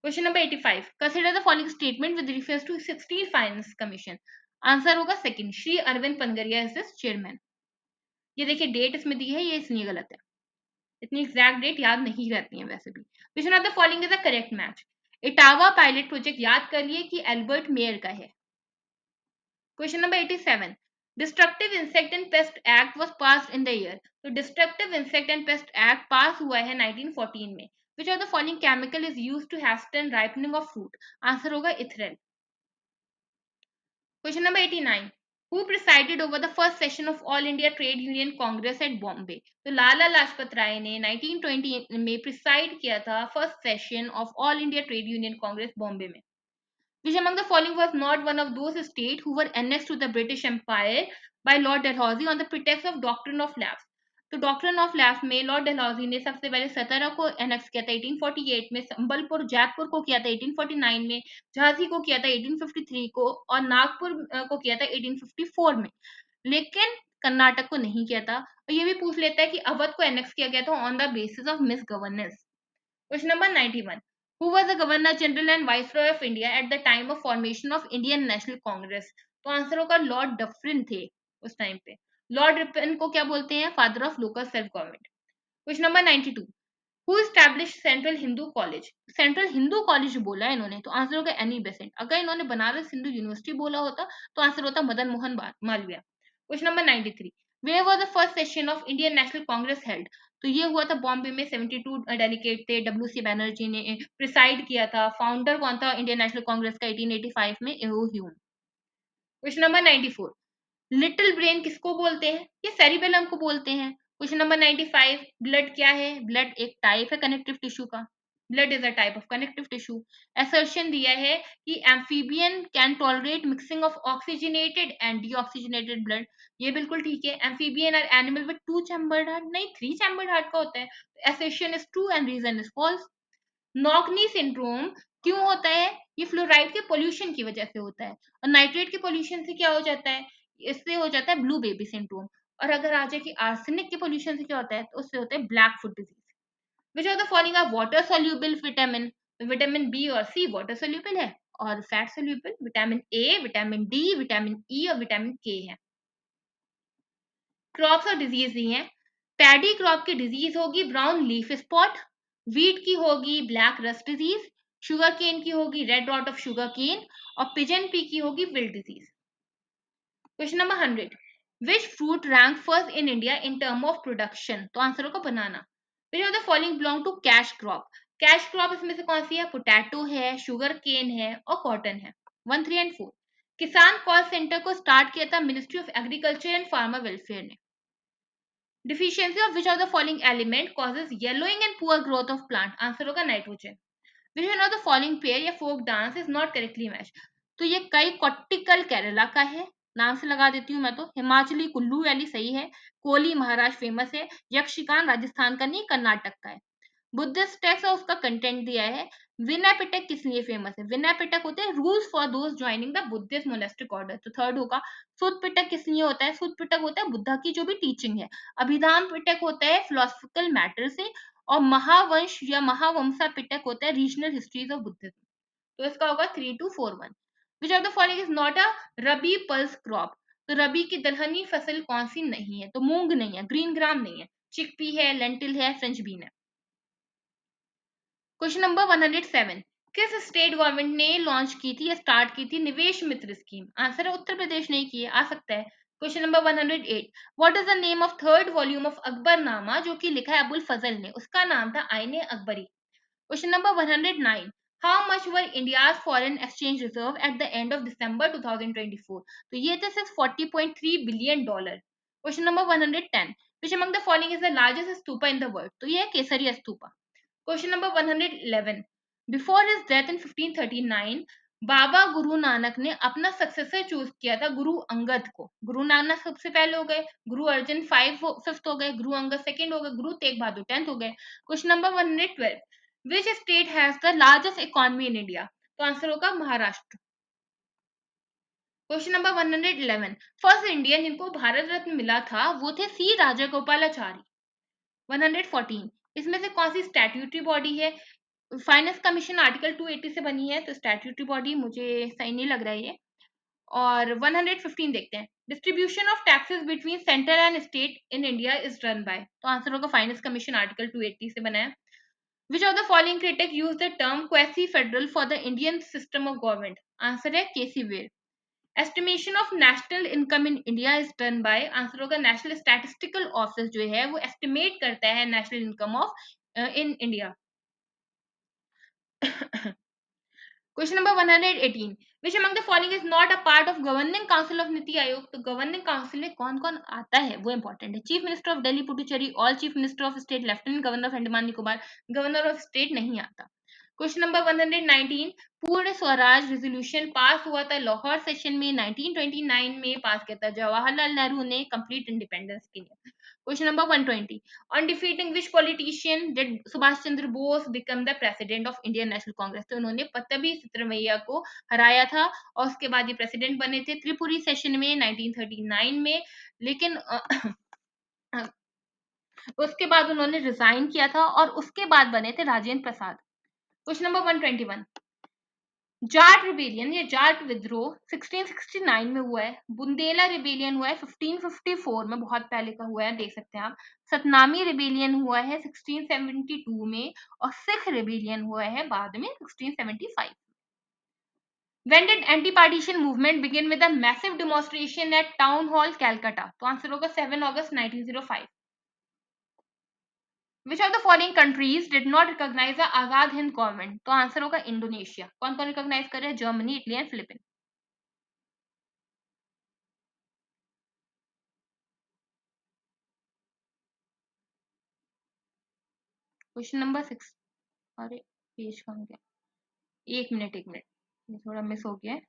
Question number 85, consider the following statement with reference to 16 finance commission. Answer होगा second, Shri Arvind Panagariya is this chairman. ये देखिए डेट इसमें दी है, ये इसलिए गलत है, इतनी एग्जैक्ट डेट याद नहीं रहती है वैसे भी। Which one of the following is a correct match? Etawah pilot project याद कर लिए कि एल्बर्ट मेयर का है। Question number 87, destructive insect and pest act was passed in the year? तो destructive insect and pest act pass हुआ है 1914 में। Which of the following chemical is used to hasten ripening of fruit? Answer होगा ethrel. Question number 89, who presided over the first session of All India Trade Union Congress at Bombay? तो लाला लाजपत राय ने 1920 में preside किया था first session of All India Trade Union Congress Bombay में। Which among the following was not one of those states who were annexed to the British Empire by Lord Dalhousie on the pretext of doctrine of lapse? तो doctrine of lapse में Lord Dalhousie ने सबसे पहले सतारा को annex किया था 1848 में, संबलपुर जयपुर को किया था 1849 में, झांसी को किया था 1853 को, और नागपुर को किया था 1854 में, लेकिन कर्नाटक को नहीं किया था। और ये भी पूछ लेता है कि अवध को एनेक्स किया गया था on the basis of miss governance. Question number 91, who was the governor general and viceroy of India at the time of formation of Indian National Congress? तो आंसर होगा लॉर्ड डफरिन थे उस टाइम पे। Lord Ripon को क्या बोलते हैं? Father of local self government. Question number 92, who establish central Hindu college? Central Hindu college बोला है इन्होंने, तो आंसर होगा एनी बेसेंट। अगर इन्होंने बनारस हिंदू यूनिवर्सिटी बोला होता तो आंसर होता Madan Mohan Malviya. Question number 93, where was the first session of Indian National Congress held? तो ये हुआ था बॉम्बे में, 72 डेलीगेट थे, डब्ल्यू सी बैनर्जी ने प्रिसाइड किया था। फाउंडर कौन था इंडियन नेशनल कांग्रेस का 1885 में? एहो Hume. Question number 94, little brain किसको बोलते हैं? ये सेरिबेलम को बोलते हैं। क्वेश्चन नंबर 95, ब्लड क्या है? ब्लड एक टाइप है कनेक्टिव टिश्यू का। Blood is a type of connective tissue. Assertion दिया है कि amphibian can tolerate mixing of oxygenated and deoxygenated blood. ये बिल्कुल ठीक है। Amphibian are animal with two chambered heart, नहीं थ्री चैम्बर्ड हार्ट का होता है। Assertion is true and reason is false. Knock knee syndrome क्यों होता है? ये फ्लोराइड के पोल्यूशन की वजह से होता है। और नाइट्रेट के पोल्यूशन से क्या हो जाता है? इससे हो जाता है ब्लू बेबी सिंड्रोम। और अगर आ जाए कि आर्सेनिक के पोल्यूशन से क्या होता है, तो उससे होता है black foot disease. Which of the following are water soluble vitamin? Vitamin B और सी वाटर सोल्यूबल है, और fat soluble vitamin A, vitamin D, vitamin E और विटामिन के है। क्रॉप्स और डिजीज दी हैं। पैडी क्रॉप की डिजीज होगी ब्राउन लीफ स्पॉट, वीट की होगी black rust disease, sugar cane की होगी red rot of sugar cane, और पिजन पी की होगी wilt disease. Question number 100, which fruit rank first in India in term of production? तो answer होगा banana. Which of the following belong to cash crop? Cash crop इसमें से कौन सी है? Potato है, शुगर केन है और कॉटन है। 1, 3 एंड 4। किसान कॉल सेंटर को स्टार्ट किया था ministry of agriculture and farmer welfare ने। Deficiency of which of the following element causes yellowing and poor growth of plant? Answer होगा nitrogen. Which one of the following pair या folk dance is not correctly matched? तो ये कई कोट्टिकल केरला का है, नाम से लगा देती हूँ मैं तो। हिमाचली कुल्लू वैली सही है, कोली महाराष्ट्र फेमस है, यक्षगान राजस्थान का नहीं कर्नाटक का है। बुद्धिस्ट टेक्स्ट और उसका कंटेंट दिया है। विनय पिटक किस लिए फेमस है? विनय पिटक होते हैं rules for those joining the Buddhist monastic order. तो थर्ड होगा। सुत पिटक किस लिए होता है? सुत पिटक होता है बुद्धा की जो भी टीचिंग है। अभिधाम पिटक होता है फिलोसफिकल मैटर से, और महावंश या महावंशा पिटक होता है रीजनल हिस्ट्रीज ऑफ बुद्धिज्म। तो इसका होगा 3241। विच of the following is not a rabi pulse crop? तो रबी की दलहनी फसल कौन सी नहीं है? तो मूंग नहीं है, ग्रीन ग्राम नहीं है, चिकपी है, लेंटिल है, फ्रेंच बीन है। क्वेश्चन नंबर 107, किस स्टेट गवर्नमेंट ने लॉन्च की थी या स्टार्ट की थी निवेश मित्र स्कीम? आंसर है उत्तर प्रदेश ने की है, आ सकता है। Question number 108, what is the name of third volume of Akbarnama जो कि लिखा है अबुल फजल ने? उसका नाम था Aine Akbari. Question number 109, how much were India's foreign exchange reserve at the end of December 2024? तो ये थे सिर्फ $40.3 billion. Question number 110, which among the following is the largest stupa in the world? तो ये है Kesaria stupa. Question number 111, before his death in 1539 Baba Guru Nanak ने अपना successor choose किया था गुरु अंगद को। गुरु नानक सबसे पहले हो गए, गुरु अर्जन फिफ्थ हो गए, गुरु अंगद सेकंड हो गए, गुरु तेग बहादुर 10th हो गए। Question number 112, which state has the largest economy in India? तो आंसर होगा Maharashtra. Question number 111, first Indian जिनको भारत रत्न मिला था वो थे सी राजागोपालाचारी। 114, इसमें से कौन सी स्टैट्यूटरी बॉडी है? फाइनेंस कमीशन आर्टिकल 280 से बनी है, तो स्टैट्यूटरी बॉडी मुझे सही नहीं लग रहा है ये। और 115 देखते हैं, distribution of taxes between centre and state in India is run by? तो आंसर होगा फाइनेंस कमीशन आर्टिकल 280 से बना है। Which of the following critic use the term quasi federal for the Indian system of government? Answer है K C Wheare. Estimation of national income in India is done by? Answer होगा national statistical office जो है वो estimate करता है national income of in India. Question number 118, which among the following is not a part of governing council of NITI Aayog? तो governing council में कौन कौन आता है वो इंपॉर्टेंट है। Chief minister of Delhi Puducherry, all chief minister of state, lieutenant governor of Andaman Nicobar. Governor of state नहीं आता। क्वेश्चन नंबर 119, पूर्ण स्वराज रेजोल्यूशन पास हुआ था लाहौर सेशन में 1929 में, पास किया था जवाहरलाल नेहरू ने कंप्लीट इंडिपेंडेंस के लिए। Question number 120, on defeating which politician did Subhash Chandra Bose become the president of Indian National Congress? तो उन्होंने पत्तभी सितरमैया को हराया था और उसके बाद ये प्रेसिडेंट बने थे त्रिपुरी सेशन में 1939 में। लेकिन उसके बाद उन्होंने रिजाइन किया था और उसके बाद बने थे Rajendra Prasad. Question number 121, Jat rebellion या जाट विद्रोह 1669 में हुआ है, बुंदेला रिबेलियन हुआ है 1554 में, बहुत पहले का हुआ है, देख सकते हैं आप। सतनामी रिबेलियन हुआ है 1672 में, और सिख रिबेलियन हुआ है बाद में 1675। When did anti-partition movement begin with a massive demonstration at Town Hall, Calcutta? तो आंसर होगा 7 अगस्त 1905। Which of the following countries did not recognize the Azad Hind government? तो आंसर होगा इंडोनेशिया। कौन कौन रिकॉग्नाइज कर रहे हैं? Germany, Italy and Philippines. Question number 6, अरे पेज कहाँ गया? एक मिनट, ये थोड़ा मिस हो गया है।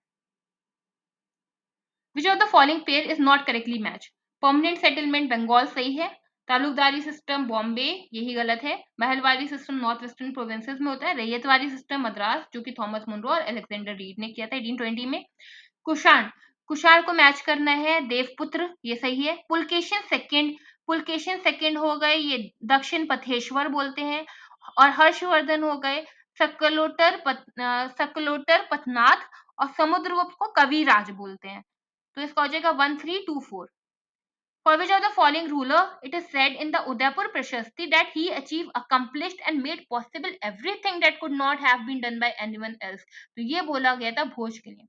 Which of the following pair is not correctly match? Permanent settlement Bengal सही है, तालुकदारी सिस्टम बॉम्बे यही गलत है, mahalwari system north western provinces में होता है, रैयतवारी सिस्टम मद्रास जो कि थॉमस मुनरो और अलेक्जेंडर रीड ने किया था 1820 में, कुषाण कुशाल को मैच करना है, देवपुत्र ये सही है। पुलकेशन सेकंड हो गए, ये दक्षिण पथेश्वर बोलते हैं। और हर्षवर्धन हो गए सकलोटर पथनाथ। और समुद्रगुप्त को कविराज बोलते हैं। तो इसका हो जाएगा 1324। For which of the following ruler it is said in the Udaipur Prashasti that he achieved, accomplished and made possible everything that could not have been done by anyone else? तो ये बोला गया था भोज के लिए।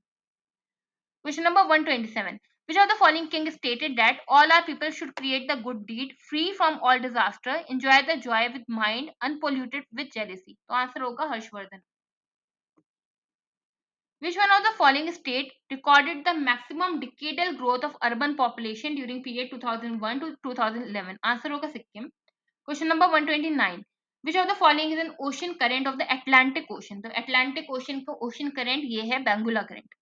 Question number 127. Which of the following king stated that all our people should create the good deed, free from all disaster, enjoy the joy with mind, unpolluted with jealousy? तो answer होगा Harshvardhan. Which one of the following state recorded the maximum decadal growth of urban population during period 2001 to 2011? Answer होगा Sikkim. Question number 129. Which of the following is an ocean current of the Atlantic Ocean? तो Atlantic Ocean का ocean current ये है Benguela current.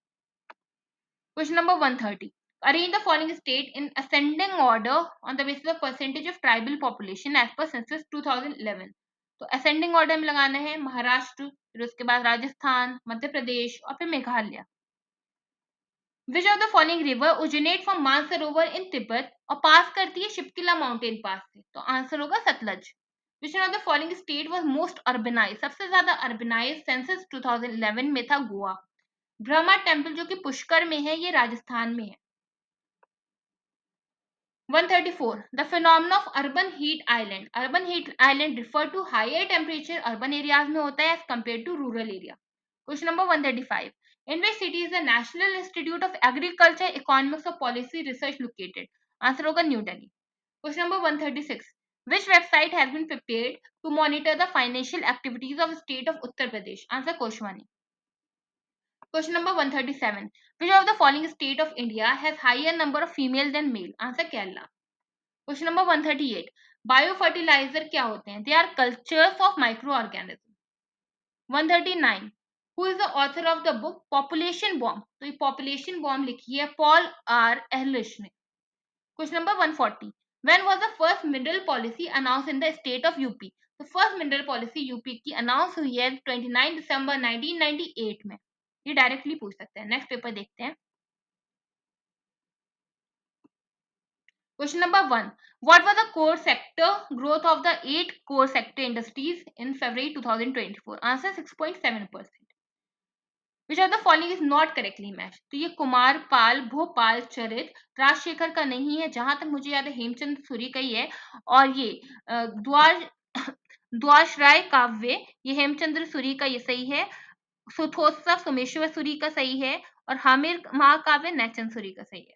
Question number 130. Arrange the following state in ascending order on the basis of percentage of tribal population as per census 2011. तो ascending order में लगाना है महाराष्ट्र, फिर उसके बाद राजस्थान, मध्य प्रदेश और फिर Meghalaya. Which of the following river originate from Mansarovar in Tibet और पास करती है शिपकिला माउंटेन पास से? तो आंसर होगा Sutlej. Which one of the following state was most urbanized? सबसे ज्यादा urbanized सेंसस 2011 में था गोवा। ब्रह्मा टेम्पल जो कि पुष्कर में है, ये राजस्थान में है। 134. The phenomenon of urban heat island. Urban heat island refer to higher temperature urban areas में होता है as compared to rural area. Question number 135. In which city is the National Institute of Agriculture, Economics or Policy Research located? Answer होगा New Delhi. Question number 136. Which website has been prepared to monitor the financial activities of the state of Uttar Pradesh? Answer Koshwani. Question number 137. Which of the following state of India has higher number of female than male? Answer Kerala. Question number 138. Biofertilizer क्या होते हैं? They are cultures of microorganisms. 139. Who is the author of the book Population Bomb? तो ये Population Bomb लिखी है Paul R. Ehrlich ने. Question number 140. When was the first mineral policy announced in the state of UP? तो first mineral policy UP की announce हुई है 29 दिसंबर 1998 में. ये डायरेक्टली पूछ सकते हैं। नेक्स्ट पेपर देखते हैं। Question number 1. What was the core sector growth of the 8 core sector industries in February 2024? Answer 6.7%. Which of the following is not correctly matched? तो ये कुमार पाल भोपाल चरित राजशेखर का नहीं है, जहां तक मुझे याद है हेमचंद सूरी का ही है। और ये द्वार द्वाश्राय काव्य ये हेमचंद्र सूरी का ये सही है। सुथोत्सव सोमेश्वर सूरी का सही है। और हामिर महाकाव्य नैचन सूरी का सही है।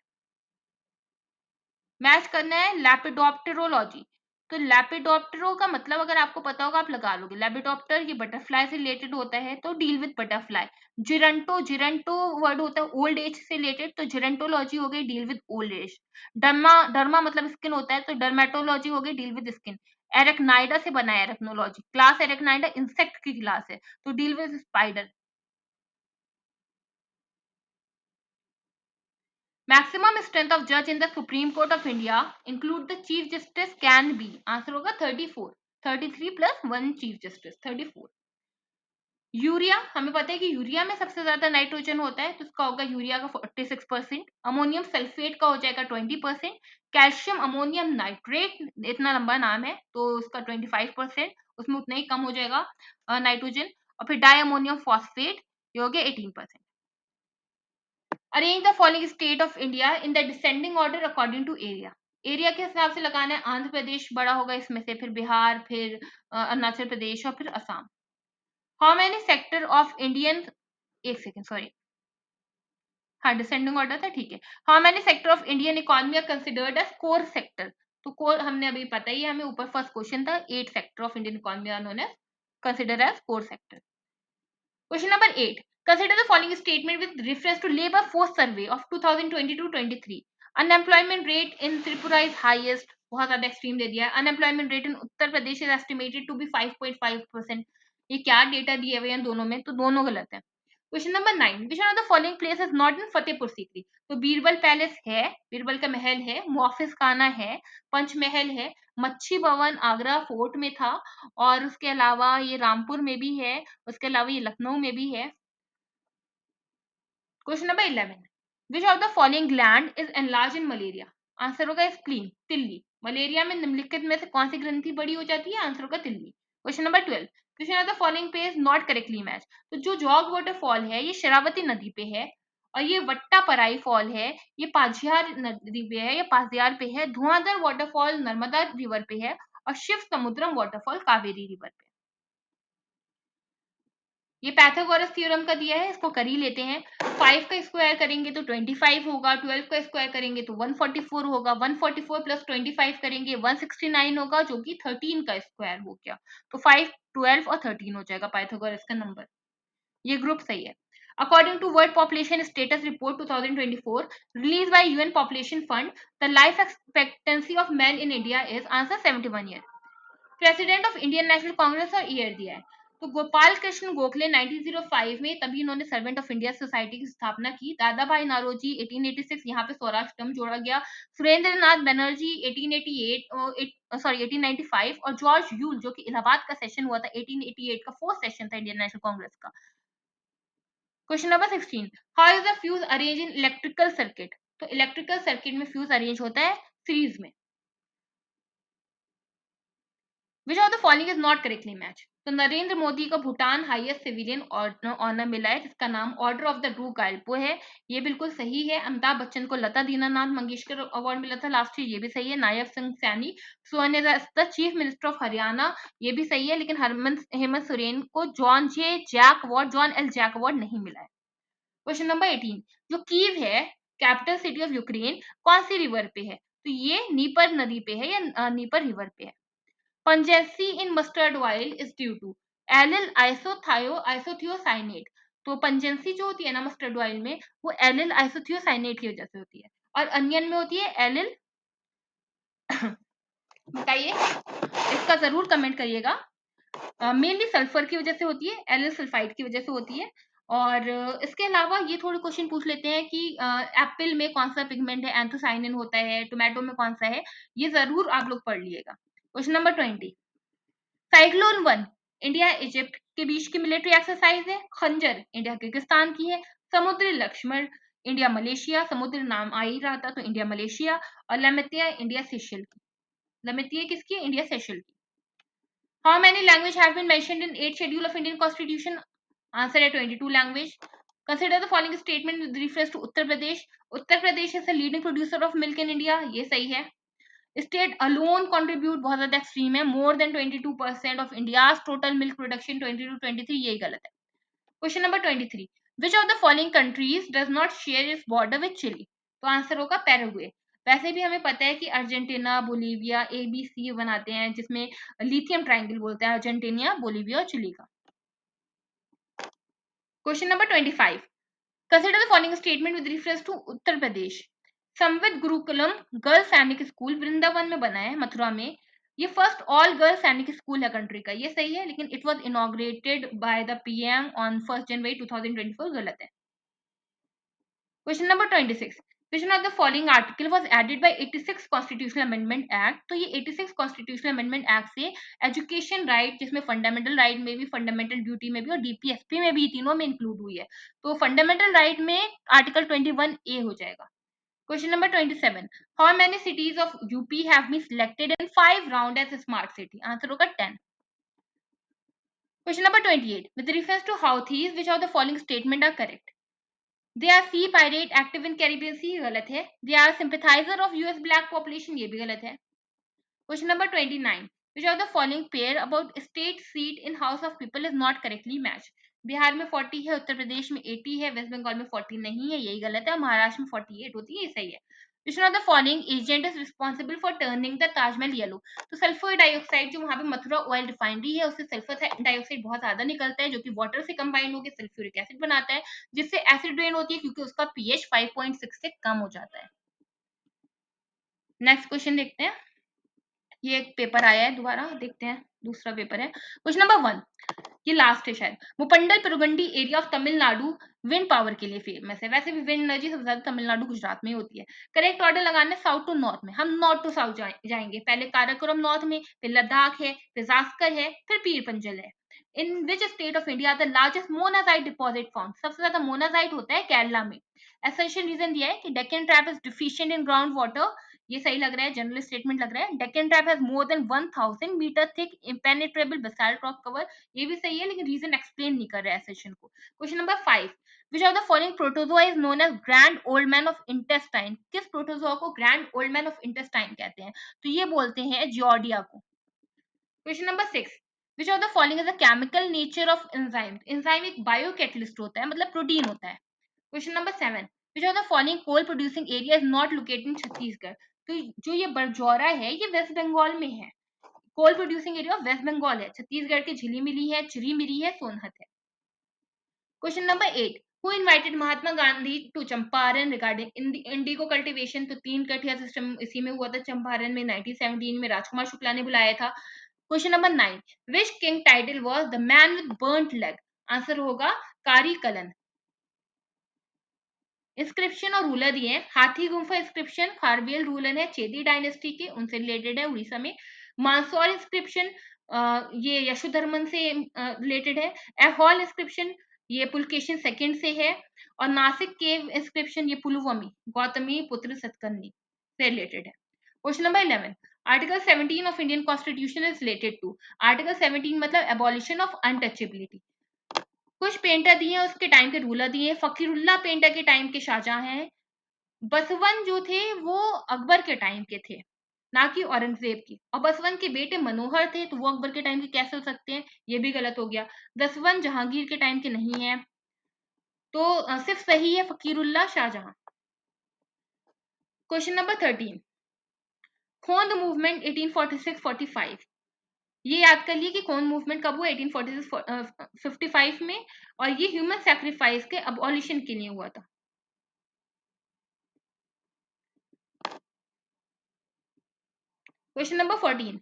मैच करना है लैपिडोप्टेरोलॉजी। तो लैपिडोप्टेरो का मतलब अगर आपको पता होगा आप लगा लोगे। लैपिडोप्टर ये बटरफ्लाई से रिलेटेड होता है, तो डील विद बटरफ्लाई। जिरंटो वर्ड होता है ओल्ड एज से रिलेटेड, तो जिरंटोलॉजी हो गई deal with old age. Derma मतलब स्किन होता है, तो डर्मेटोलॉजी हो गई डील विद स्किन। एरेक्नाइडा से बना है एरेक्नोलॉजी। क्लास एरेक्नाइडा इंसेक्ट की क्लास है, तो deal with spider. Maximum strength of judge in the Supreme Court of India include the Chief Justice can be. Answer होगा 34. 33 plus 1 Chief Justice 34. यूरिया हमें पता है कि यूरिया में सबसे ज्यादा नाइट्रोजन होता है, तो उसका होगा यूरिया का 46%। अमोनियम सल्फेट का हो जाएगा 20%। कैल्शियम अमोनियम नाइट्रेट इतना लंबा नाम है, तो उसका 25%, उसमें उतना ही कम हो जाएगा नाइट्रोजन। और फिर डाई अमोनियम फॉस्फेट ये हो गया 18%। Arrange the following state of India in the descending order according to area. Area के हिसाब से लगाना है। आंध्र प्रदेश बड़ा होगा इसमें से, फिर बिहार, फिर अरुणाचल प्रदेश और फिर Assam. How many sector of Indian, एक सेकेंड सॉरी, हाँ डिसेंडिंग ऑर्डर था, ठीक है। How many sector of Indian economy are considered as core sector? तो कोर हमने अभी पता ही है, हमें ऊपर फर्स्ट क्वेश्चन था 8 sector of Indian economy are known as considered as core sector. Question number 8. Consider the following statement with reference to labor force survey of 2022-23. Unemployment rate in Tripura is highest. बहुत ज्यादा extreme दे दिया है। Unemployment rate in Uttar Pradesh is estimated to be 5.5%। ये क्या data दिए हुए हैं दोनों में? तो दोनों गलत है। Question number 9. Which one of the following place is not in Fatehpur Sikri? तो बीरबल पैलेस है, बीरबल का महल है, मुआफिज खाना है, पंचमहल है, मच्छी भवन आगरा फोर्ट में था, और उसके अलावा ये रामपुर में भी है, उसके अलावा ये लखनऊ में भी है। Question number 11. Which of the following gland is enlarge in malaria? Answer होगा स्प्लीन, तिल्ली। मलेरिया में निम्नलिखित में से कौन सी ग्रंथि बड़ी हो जाती है? आंसर होगा तिल्ली। Question number 12, question of the following पे इज नॉट करेक्टली मैच। तो जो जॉग वाटरफॉल है ये शरावती नदी पे है, और ये वट्टापराई फॉल है ये पाझियार नदी पे है या पाझियार पे है, धुआंधार वाटरफॉल नर्मदा रिवर पे है, और शिव समुद्रम वाटरफॉल कावेरी रिवर पे। ये पैथागोरस थ्योरम का दिया है, इसको कर ही लेते हैं। 5 का स्क्वायर करेंगे तो 25 होगा, 12 का स्क्वायर करेंगे तो 144 होगा, 144 प्लस 25 करेंगे 169 होगा, जो कि 13 का स्क्वायर हो गया। तो 5, 12 और 13 हो जाएगा पाइथागोरस का नंबर। ये ग्रुप सही है। According to World Population Status Report 2024 released by UN Population Fund, the life expectancy of men in India is answer 71 years. President of Indian National Congress और ईयर दिया है, तो गोपाल कृष्ण गोखले 1905 में, तभी इन्होंने सर्वेंट ऑफ इंडिया सोसाइटी की स्थापना की। दादा भाई नारोजी 1886, यहाँ पे स्वराष्ट्र टर्म जोड़ा गया। सुरेंद्र नाथ बनर्जी 1888 सॉरी 1895, और जॉर्ज यूल जो कि इलाहाबाद का सेशन हुआ था 1888 का, फोर्थ सेशन था इंडियन नेशनल कांग्रेस का। Question number 16, how is the fuse arrange in electrical circuit? तो इलेक्ट्रिकल सर्किट में फ्यूज अरेंज होता है सीरीज में। Which of the following is not correctly match? तो नरेंद्र मोदी को भूटान हाईएस्ट सिविलियन ऑनर मिला है, जिसका नाम ऑर्डर ऑफ द ड्रू गाइल्पो है। ये बिल्कुल सही है। अमिताभ बच्चन को लता दीनानाथ मंगेशकर अवार्ड मिला था लास्ट ईयर, ये भी सही है। Nayab Singh Saini the chief minister of Haryana, ये भी सही है। लेकिन हेमंत सोरेन को जॉन एल जैक अवार्ड नहीं मिला है। क्वेश्चन नंबर 18, जो कीव है कैपिटल सिटी ऑफ यूक्रेन, कौन सी रिवर पे है? तो ये नीपर नदी पे है या नीपर रिवर पे है। Pungency in mustard oil is due to allyl isothiocyanate. तो पंजेंसी जो होती है ना मस्टर्ड ऑयल में, वो एलिल आइसोथियोसाइनेट की वजह से होती है। और अनियन में होती है एलिल बताइए, इसका जरूर कमेंट करिएगा। मेनली सल्फर की वजह से होती है, एलिल सल्फाइड की वजह से होती है। और इसके अलावा ये थोड़े क्वेश्चन पूछ लेते हैं कि एप्पल में कौन सा पिगमेंट है, एंथोसाइनिन होता है, टोमेटो में कौन सा है, ये जरूर आप लोग पढ़ लिएगा। Question number 20, cyclone 1 India Egypt के बीच की मिलिट्री एक्सरसाइज है। खंजर इंडिया किर्गिस्तान की है। समुद्री लक्ष्मण इंडिया मलेशिया, समुद्र नाम आ ही रहा था तो इंडिया मलेशिया। और लमितिया इंडिया सेशल की। लमितिया किसकी? इंडिया सेशल की। How many language have been mentioned in 8th schedule of Indian constitution? Answer है 22 language. Consider the following statement with reference to Uttar Pradesh. Uttar Pradesh is the leading producer of milk in India, ये सही है। State alone contribute बहुत ज्यादा extreme है, more than 22% of India's total milk production 22-23, यही गलत है। Question number 23, which of the following countries does not share its border with Chile? तो आंसर होगा पैराग्वे। वैसे भी हमें पता है कि अर्जेंटीना बोलीविया ABC बनाते हैं, जिसमें लिथियम ट्रायंगल बोलते हैं अर्जेंटीना, बोलीविया और चिली का। Question number 25, consider the following statement with reference to Uttar Pradesh. Samvid Gurukulam girls Sainik school Vrindavan में बना है, मथुरा में। ये first all girls Sainik school है कंट्री का, ये सही है। लेकिन it was inaugurated by the PM on 1 January 2024, गलत है। Question number 26, which one of the following article was added by 86 constitutional amendment act? तो ये 86 कॉन्स्टिट्यूशनल अमेंडमेंट एक्ट से एजुकेशन राइट, जिसमें फंडामेंटल राइट में भी, फंडामेंटल ड्यूटी में भी और DPSP में भी, तीनों में इंक्लूड हुई है। तो फंडामेंटल राइट में आर्टिकल 21A हो जाएगा। Question number 27. How many cities of UP have been selected in 5 round as a smart city? Answer होगा 10. Question number 28. With reference to Houthis, which of the following statement are correct? They are sea pirate active in Caribbean Sea, गलत है। They are sympathizer of US black population, ये भी गलत है। Question number 29. Which of the following pair about state seat in House of People is not correctly matched? Bihar में 40 है, उत्तर प्रदेश में 80 है, वेस्ट बंगाल में 40 नहीं है, यही गलत है। महाराष्ट्र में 48 होती है, ये सही है। Which one of the following agent is responsible for turning the Taj Mahal yellow? तो सल्फर डाइऑक्साइड, जो वहां पे मथुरा ऑयल रिफाइनरी है, उससे सल्फर डाइऑक्साइड बहुत ज्यादा निकलता है, जो कि वाटर से कंबाइन होकर सल्फ्यूरिक एसिड बनाता है, जिससे एसिड रेन होती है, क्योंकि उसका pH 5.6 से कम हो जाता है। नेक्स्ट क्वेश्चन देखते हैं। ये एक पेपर आया है, दोबारा देखते हैं। दूसरा पेपर है क्वेश्चन नंबर 1, ये लास्ट है शायद। Muppandal Perungudi area of Tamil Nadu wind power के लिए फेमस है। वैसे भी विंड एनर्जी सबसे ज्यादा तमिलनाडु गुजरात में होती है। करेक्ट ऑर्डर लगाना है साउथ टू नॉर्थ में। हम नॉर्थ टू साउथ जाएंगे। पहले काराकोरम नॉर्थ में, फिर लद्दाख है, फिर जास्कर है, फिर पीर पंजल है। In which state of India the largest monazite deposit found? सबसे ज्यादा मोनाजाइट होता है केरला में। एसेंशियल रीजन दिया है कि Deccan trap is deficient in ground water. ये सही लग रहा है, जनरल स्टेटमेंट लग रहा है। Deccan trap has more than 1000 metre thick impenetrable basalt rock cover. ये भी सही है, लेकिन रीजन एक्सप्लेन नहीं कर रहा है सेशन को। Question number 5, which of the following protozoa is known as grand old man of intestine? किस प्रोटोजोआ को grand old man of intestine कहते हैं? तो ये बोलते हैं जियोडिया को। Question number 6, which of the following is the chemical nature of enzyme? Enzyme एक बायोकैटलिस्ट होता है, मतलब प्रोटीन होता है। Question number 7, which of the following coal producing area is not located in Chhattisgarh? तो जो ये बरजौरा है ये वेस्ट बंगाल में है। Coal producing area of West Bengal है। छत्तीसगढ़ के झिलीमिली है, चिरीमिरी है, सोनहत है। Question number 8, who invited Mahatma Gandhi to Champaran regarding indigo cultivation? तो 3 कठिया सिस्टम इसी में हुआ था चंपारण में। 1917 में राजकुमार शुक्ला ने बुलाया था। Question number 9, which king title was the man with burnt leg? Answer होगा कारी कलन। इंस्क्रिप्शन और रूलर दिए हैं। हाथी गुम्फा इंस्क्रिप्शन खारवेल रूलर है चेदी डायनेस्टी के, उनसे रिलेटेड है, उड़ीसा में। मानसौर इंस्क्रिप्शन ये यशोधर्मन से रिलेटेड है। एहॉल इंस्क्रिप्शन ये पुलकेशिन सेकंड से है। और नासिक केव इंस्क्रिप्शन ये पुलुवमी गौतमी पुत्र सतकर्णी से रिलेटेड है। Question number 11, article 17 of Indian constitution is related to? Article 17 मतलब एबॉलिशन ऑफ अनटचेबिलिटी। कुछ पेंटर दिए हैं उसके टाइम के रूलर दिए हैं। फकीरुल्ला पेंटर के टाइम के शाहजहां हैं। बसवन जो थे वो अकबर के टाइम के थे, ना कि औरंगजेब की। और बसवन के बेटे मनोहर थे, तो वो अकबर के टाइम के कैसे हो सकते हैं? ये भी गलत हो गया। दसवन जहांगीर के टाइम के नहीं है, तो सिर्फ सही है Fakirullah Shahjahan. Question number 13, Khond movement 1846-45। ये याद कर लिए कि कौन मूवमेंट कब हुआ? 1846-55 में। और ये ह्यूमन सैक्रिफाइस के अबॉलिशन के लिए हुआ था। Question number 14.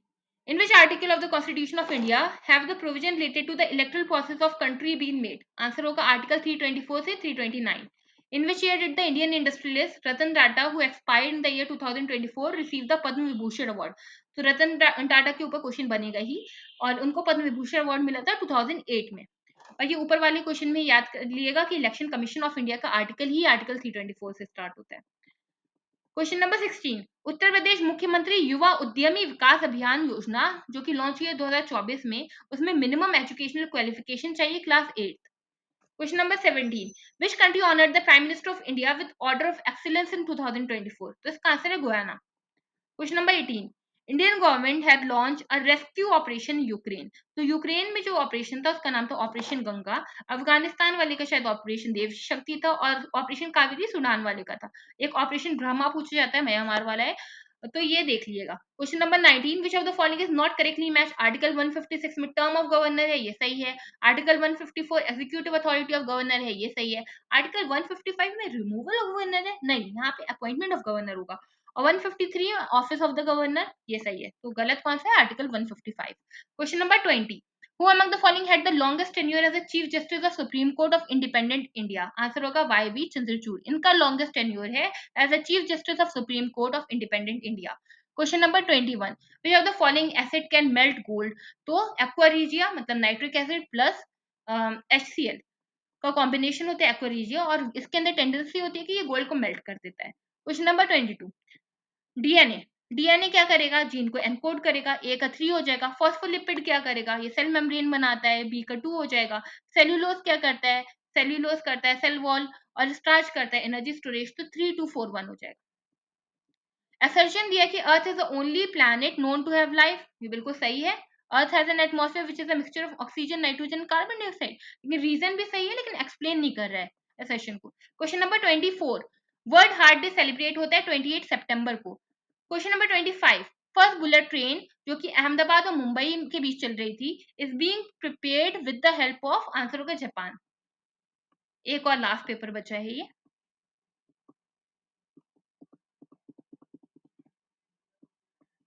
In which article of the Constitution of India have the provision related to the electoral process of country been made? Answer होगा आर्टिकल 324 से 329. In which year did the Indian industrialist Ratan Tata, who expired in the year 2024, receive the Padma Vibhushan Award? तो रतन टाटा के ऊपर question बनेगा ही, और उनको पद्म Vibhushan award मिला था 2008 में। और ये ऊपर वाले क्वेश्चन में याद कर लिएगा कि इलेक्शन कमीशन ऑफ इंडिया का आर्टिकल ही आर्टिकल 324 से स्टार्ट होता है। क्वेश्चन नंबर 16, उत्तर प्रदेश मुख्यमंत्री युवा उद्यमी विकास अभियान योजना जो कि लॉन्च हुई है 2024 में, उसमें मिनिमम एजुकेशनल क्वालिफिकेशन चाहिए class 8। Question number 17, which country honoured the prime minister of India with order of excellence in 2024? तो इसका आंसर है Guyana. Question number 18, Indian government had launch a rescue operation Ukraine. तो Ukraine में जो operation था उसका नाम था ऑपरेशन गंगा। अफगानिस्तान वाले का शायद ऑपरेशन देव शक्ति था, और ऑपरेशन कावेरी सूडान वाले का था। एक ऑपरेशन ब्रह्मा पूछा जाता है, म्यांमार वाला है, तो ये देख लीजिएगा। Question number 19, which of the following is not correctly match? Article 156 में टर्म ऑफ गवर्नर है, ये सही है। Article 154 executive authority of governor है, ये सही है। आर्टिकल 155 में रिमूवल ऑफ गवर्नर है, नहीं, यहाँ पे अपॉइंटमेंट ऑफ गवर्नर होगा। और 153 ऑफिस ऑफ द गवर्नर, ये सही है। तो गलत कौन सा है? Article 155। Question number 20, who among the following had the longest tenure as a chief justice of supreme court of independent India? Answer होगा वाई बी चंद्रचूड़। इनका लॉन्गेस्ट टेन्योर है as a chief justice of supreme court of independent India. Question number 21, which of the following acid can melt gold? तो aqua regia मतलब nitric acid plus HCl का combination होता है aqua regia, और इसके अंदर टेंडेंसी होती है कि ये गोल्ड को मेल्ट कर देता है। Question number 22, DNA. डीएनए क्या करेगा? जीन को एनकोड करेगा। ए का 3 हो जाएगा। फॉस्फोलिपिड क्या करेगा? ये सेल मेम्ब्रेन बनाता है, बी का 2 हो जाएगा। सेल्यूलोज क्या करता है? सेल्यूलोज करता है सेल वॉल, और स्टार्च करता है एनर्जी स्टोरेज, तो 3241 हो जाएगा। असर्शन दिया कि earth is the only planet known to have life, ये बिल्कुल सही है। Earth has an atmosphere which is a mixture of oxygen, nitrogen, carbon dioxide. लेकिन रीजन भी सही है, लेकिन एक्सप्लेन नहीं कर रहा है असर्शन को। Question number 24, world heart day celebrate होता है 28 सितंबर को। Question number 25, first bullet train जो कि अहमदाबाद और मुंबई के बीच चल रही थी is being prepared with the help of? Answer होगा जापान। एक और लास्ट पेपर बचा है ये।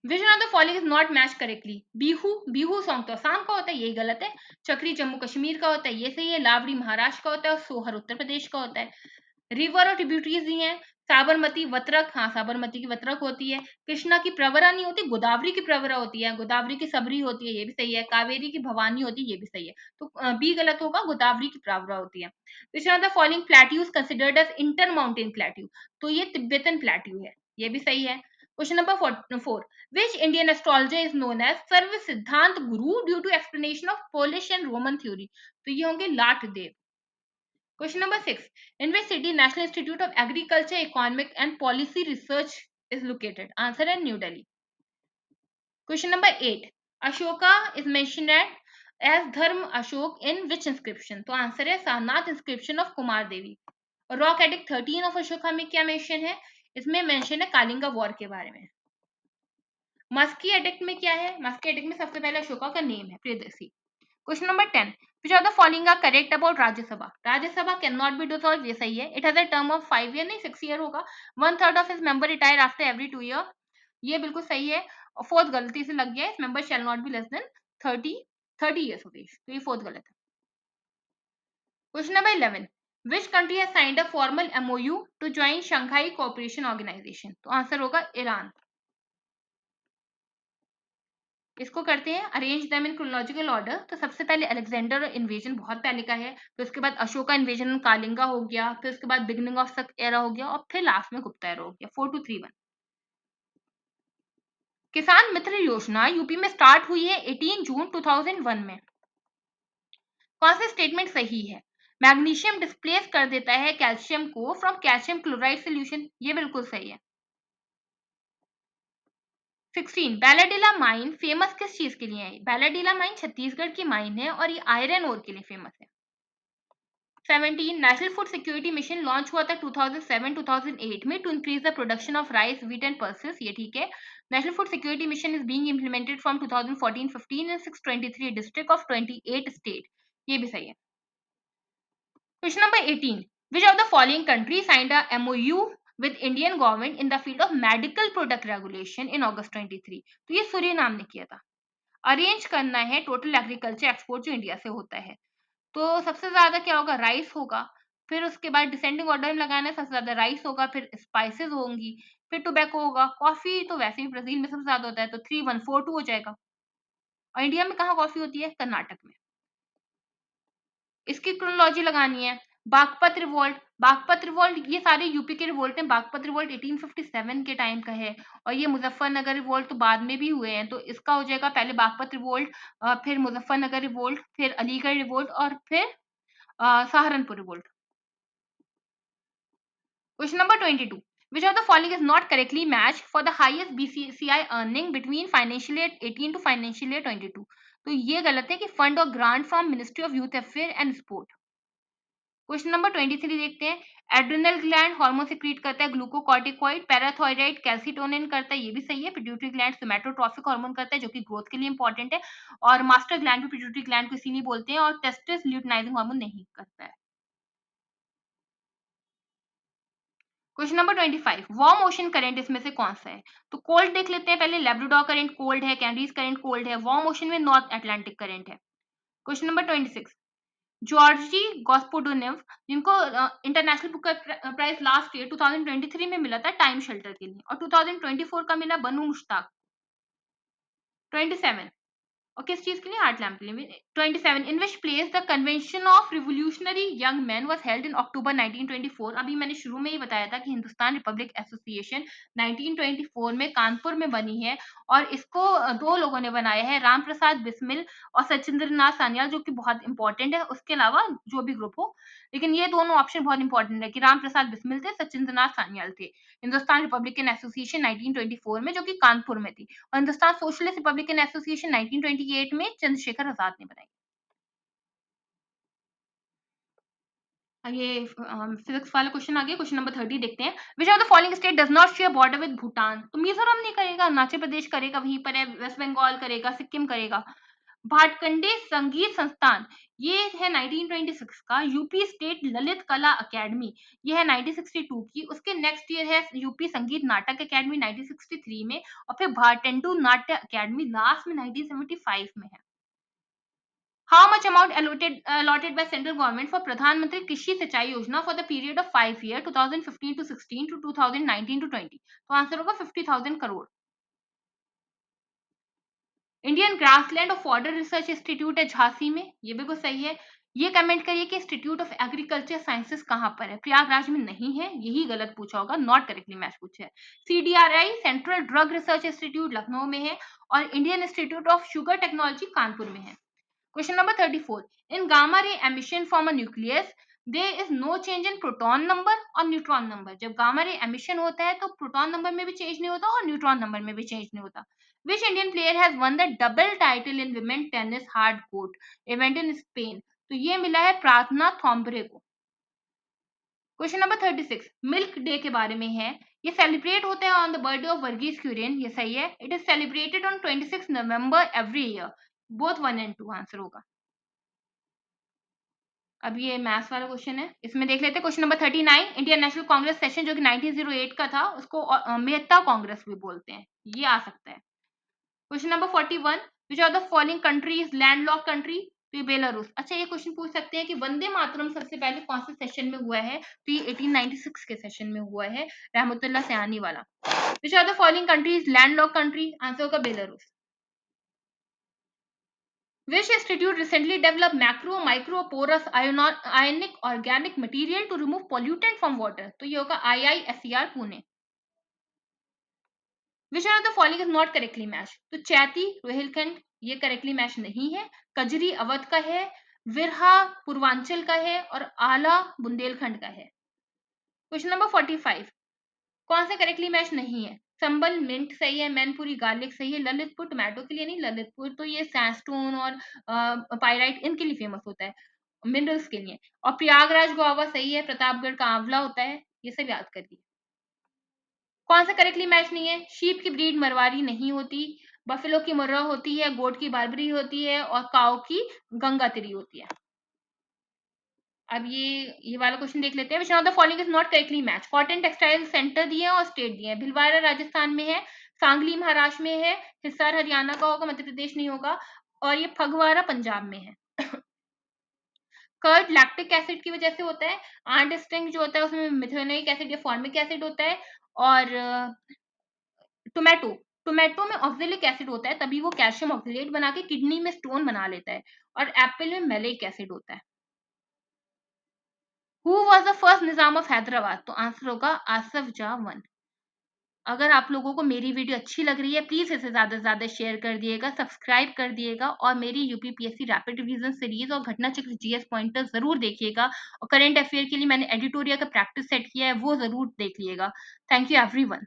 विच one of the following is not match correctly? Bihu, Bihu song तो असम का होता है, यही गलत है। चक्री जम्मू कश्मीर का होता है, ये सही है। लावड़ी महाराष्ट्र का होता है और सोहर उत्तर प्रदेश का होता है। रिवर और ट्रिब्यूटरीज दी हैं, साबरमती वत्रक, हाँ साबरमती की वत्रक होती है। कृष्णा की प्रवरा नहीं होती, गोदावरी की प्रवरा होती है। गोदावरी की सबरी होती है, ये भी सही है। कावेरी की भवानी होती है, ये भी सही है। तो बी गलत होगा, गोदावरी की प्रवरा होती है। Which one of the following plateaus considered as inter mountain plateau? तो ये तिब्बतन प्लेट्यू है, ये भी सही है। Question number 4, which Indian astrologer is known as Sarva Siddhanta Guru due to explanation of Polish and Roman theory? तो ये होंगे Lat Dev. Question number 6. In which city National Institute of Agriculture, Economic and Policy Research is located? Answer is New Delhi. Question number 8. Ashoka is mentioned as Dharm Ashok in which inscription? तो answer है Sarnath inscription of Kumar Devi. Rock edict 13 of Ashoka में क्या mention है? इसमें mention है Kalinga war के बारे में। मस्की एडिक्ट में क्या है? मस्की एडिक्ट में सबसे पहले अशोका का नेम है Priyadarshi. Question number 10. Which of the following are correct about Rajya Sabha? Rajya Sabha cannot be dissolved, ये सही है। It has a term of 5 year, नहीं 6 year होगा। 1/3 of its member retire after every 2 year, ये बिल्कुल सही है। और फोर्थ गलती से लग गया है, member shall not be less than 30 years of age, तो ये फोर्थ गलत है। Question number 11. Which country has signed a formal MOU to join Shanghai Cooperation Organization? तो आंसर होगा ईरान। इसको करते हैं arrange them in chronological order. तो सबसे पहले अलेक्जेंडर इन्वेजन बहुत पहले का है, फिर उसके बाद अशोका इन्वेजन कालिंगा हो गया, फिर उसके बाद बिगिनिंग ऑफ शक एरा हो गया और फिर लास्ट में गुप्ता एरा हो गया। 4231। किसान मित्र योजना यूपी में स्टार्ट हुई है 18 जून 2001 में। कौन सा स्टेटमेंट सही है? मैग्नीशियम डिस्प्लेस कर देता है कैल्शियम को फ्रॉम कैल्शियम क्लोराइड सोल्यूशन, ये बिल्कुल सही है। 16. बैलाडीला माइन फेमस किस चीज के लिए है? बैलाडीला माइन छत्तीसगढ़ की माइन है और ये आयरन ओर के लिए फेमस है। 17. National food security mission launch हुआ था 2007-2008 में to increase the production of rice, wheat and pulses, ये ठीक है। National food security mission is being implemented from 2014-15 in 623 district of 28 state, ये भी सही है। Question number 18. Which of the following countries signed a MOU with Indian government in the field of medical product regulation in August 23? तो ये Suriname ने किया था। Arrange करना है टोटल एग्रीकल्चर एक्सपोर्ट जो इंडिया से होता है, तो सबसे ज्यादा क्या होगा? राइस होगा। फिर उसके बाद डिसेंडिंग ऑर्डर में लगाना है, सबसे ज्यादा राइस होगा, फिर स्पाइसेस होंगी, फिर टोबैको होगा। कॉफी तो वैसे भी ब्राजील में सबसे ज्यादा होता है, तो 3142 हो जाएगा। और इंडिया में कहाँ कॉफी होती है? कर्नाटक में। इसकी क्रोनोलॉजी लगानी है। बागपत रिवोल्ट, बागपत रिवोल्ट ये सारे यूपी के रिवोल्ट हैं। बागपत रिवोल्ट 1857 के टाइम का है और ये मुजफ्फरनगर रिवोल्ट तो बाद में भी हुए हैं, तो इसका हो जाएगा पहले बागपत रिवोल्ट, फिर मुजफ्फरनगर रिवोल्ट, फिर अलीगढ़ रिवोल्ट और फिर Saharanpur revolt. Question number 22. Which of the following is not correctly matched for the highest BCCI earning between financial year 18 to financial year 22? तो ये गलत है कि फंड और grant from ministry of youth affair and sport. Question number 23 देखते हैं। Adrenal gland hormone secrete करता है ग्लूकोकॉर्टिकॉइड, पैराथायराइड कैल्सिटोनिन करता है, ये भी सही है। पिट्यूटरी ग्लैंड सोमैटोट्रॉफिक हार्मोन करता है जो कि ग्रोथ के लिए इंपॉर्टेंट है, और मास्टर ग्लैंड भी पिट्यूटरी ग्लैंड को इसीलिए बोलते हैं, और टेस्टिस ल्यूटिनाइजिंग हार्मोन नहीं करता है। Question number 25. Warm ocean current इसमें से कौन सा है? तो कोल्ड देख लेते हैं पहले। लेब्राडोर करंट कोल्ड है, कैनरीज करंट कोल्ड है। वार्म ओशन में नॉर्थ अटलांटिक करंट है। Question number 26. जॉर्जी गॉस्पोडोनेव, जिनको international Booker prize last year 2023 में मिला था टाइम शेल्टर के लिए, और 2024 का मिला बनु मुश्ताक। 27. और किस चीज के लिए? आर्ट लैम्प के लिए। 27. In which place the convention of revolutionary young man was held in October 1924? अभी मैंने शुरू में ही बताया था कि हिंदुस्तान रिपब्लिक एसोसिएशन 1924 में कानपुर में बनी है, और इसको दो लोगों ने बनाया है, राम प्रसाद बिस्मिल और सचिंद्र नाथ सान्याल, जो कि बहुत इंपॉर्टेंट है। उसके अलावा जो भी ग्रुप हो, लेकिन ये दोनों ऑप्शन बहुत इंपॉर्टेंट है कि राम प्रसाद बिस्मिल थे, सचिंद्र नाथ सान्याल थे। हिंदुस्तान रिपब्लिकन एसोसिएशन 1924 में, जो कि कानपुर में थी, और हिंदुस्तान सोशलिस्ट रिपब्लिकन एसोसिएशन 1928 में चंद्रशेखर आजाद ने बनाई। ये फिजिक्स वाला क्वेश्चन आ गया। क्वेश्चन नंबर 30 देखते हैं। विच of the following state does not share border with Bhutan? तो मिजोरम नहीं करेगा, अरुणाचल प्रदेश करेगा, वहीं पर है। वेस्ट बंगाल करेगा, सिक्किम करेगा। भाटकंडे संगीत संस्थान, ये है 1926 का यूपी स्टेट ललित कला अकेडमी, ये है 1962 की। उसके नेक्स्ट ईयर है यूपी संगीत नाटक अकेडमी 1963 में, और फिर भारतेंदु नाट्य अकेडमी लास्ट में 1975 में है। How much amount allotted by central government for प्रधानमंत्री कृषि सिंचाई योजना for the period of 5 year 2015 to 16 to 2019 to 20? तो आंसर होगा 50,000 crore. Indian grassland of fodder research institute है झांसी में, ये बिल्कुल सही है। ये कमेंट करिए कि इंस्टीट्यूट ऑफ एग्रीकल्चर साइंसेस कहाँ पर है। प्रयागराज में नहीं है, यही गलत पूछा होगा, नॉट करेक्टली मैच पूछा है। CDRI central drug research institute Lucknow में है, और Indian institute of sugar technology Kanpur में है। Question number 34. In gamma ray emission from a nucleus, there is no change in proton number और न्यूट्रॉन नंबर। जब gamma ray emission होता है तो प्रोटॉन नंबर में भी चेंज नहीं होता और न्यूट्रॉन नंबर में भी चेंज नहीं होता। Which Indian player has won the double title in women tennis hard court event in Spain? तो ये मिला है प्रार्थना थॉम्बरे को। क्वेश्चन नंबर 36 मिल्क डे के बारे में है। ये सेलिब्रेट होता है on the birthday of Verghese Kurien, ये सही है। It is celebrated on 26 November every year. Both 1 and 2 answer होगा। अब ये मैथ्स वाला क्वेश्चन है, इसमें देख लेते हैं। Question number 39 Indian National Congress session जो कि 1908 का था, उसको मेहता कांग्रेस भी बोलते हैं, ये आ सकता है। Question number 41 which are the following countries landlock country? तो ये बेलारूस। अच्छा, ये क्वेश्चन पूछ सकते हैं कि वंदे मातरम सबसे पहले कौन से सेशन में हुआ है? तो ये 1896 के सेशन में हुआ है, रहमतुल्लाह सयानी वाला। Which are the following countries landlock country? Answer होगा Belarus. Which institute recently developed macro micro porous ionic organic material to remove pollutant from water? तो ये होगा IISER Pune. Which one of the following is not correctly matched? तो चैती रोहिलखंड ये correctly match नहीं है। कजरी अवध का है, विरहा पूर्वांचल का है, और आला बुंदेलखंड का है। क्वेश्चन नंबर 45 कौन सा करेक्टली मैच नहीं है? संबल मिंट सही है, मैनपुरी गार्लिक सही है, ललितपुर टोमेटो के लिए नहीं, ललितपुर तो ये सैंडस्टोन और पाइराइट इनके लिए फेमस होता है, मिनरल्स के लिए। और प्रयागराज गुआवा सही है, प्रतापगढ़ का आंवला होता है, ये सब याद करिए। कौन सा करेक्टली मैच नहीं है? शीप की ब्रीड मरवारी नहीं होती, बफेलो की मुर्रा होती है, गोट की बारबरी होती है, और काऊ की गंगातिरी होती है। अब ये वाला क्वेश्चन देख लेते हैं। विच of the following is not correctly match? Cotton textile centre दिए हैं और स्टेट दिए हैं। भिलवाड़ा राजस्थान में है, सांगली महाराष्ट्र में है, हिसार हरियाणा का होगा, मध्य प्रदेश नहीं होगा, और ये फगवाड़ा पंजाब में है। कर्ड लैक्टिक एसिड की वजह से होता है। आंट स्टिंग जो होता है उसमें मिथेनोइक एसिड या फॉर्मिक एसिड होता है। और टोमेटो टोमेटो में ऑक्जेलिक एसिड होता है, तभी वो कैल्शियम ऑक्जेलेट बना के किडनी में स्टोन बना लेता है। और एप्पल में मेलिक एसिड होता है। Who was the first Nizam of Hyderabad? तो आंसर होगा आसफ जाह वन। अगर आप लोगों को मेरी वीडियो अच्छी लग रही है, प्लीज इसे ज्यादा से ज्यादा शेयर कर दिएगा, सब्सक्राइब कर दिएगा, और मेरी यूपीपीएससी रैपिड रिवीजन सीरीज और घटना चक्र जीएस पॉइंटर जरूर देखिएगा। और करंट अफेयर के लिए मैंने एडिटोरियल का प्रैक्टिस सेट किया है, वो जरूर देख लिएगा। Thank you everyone.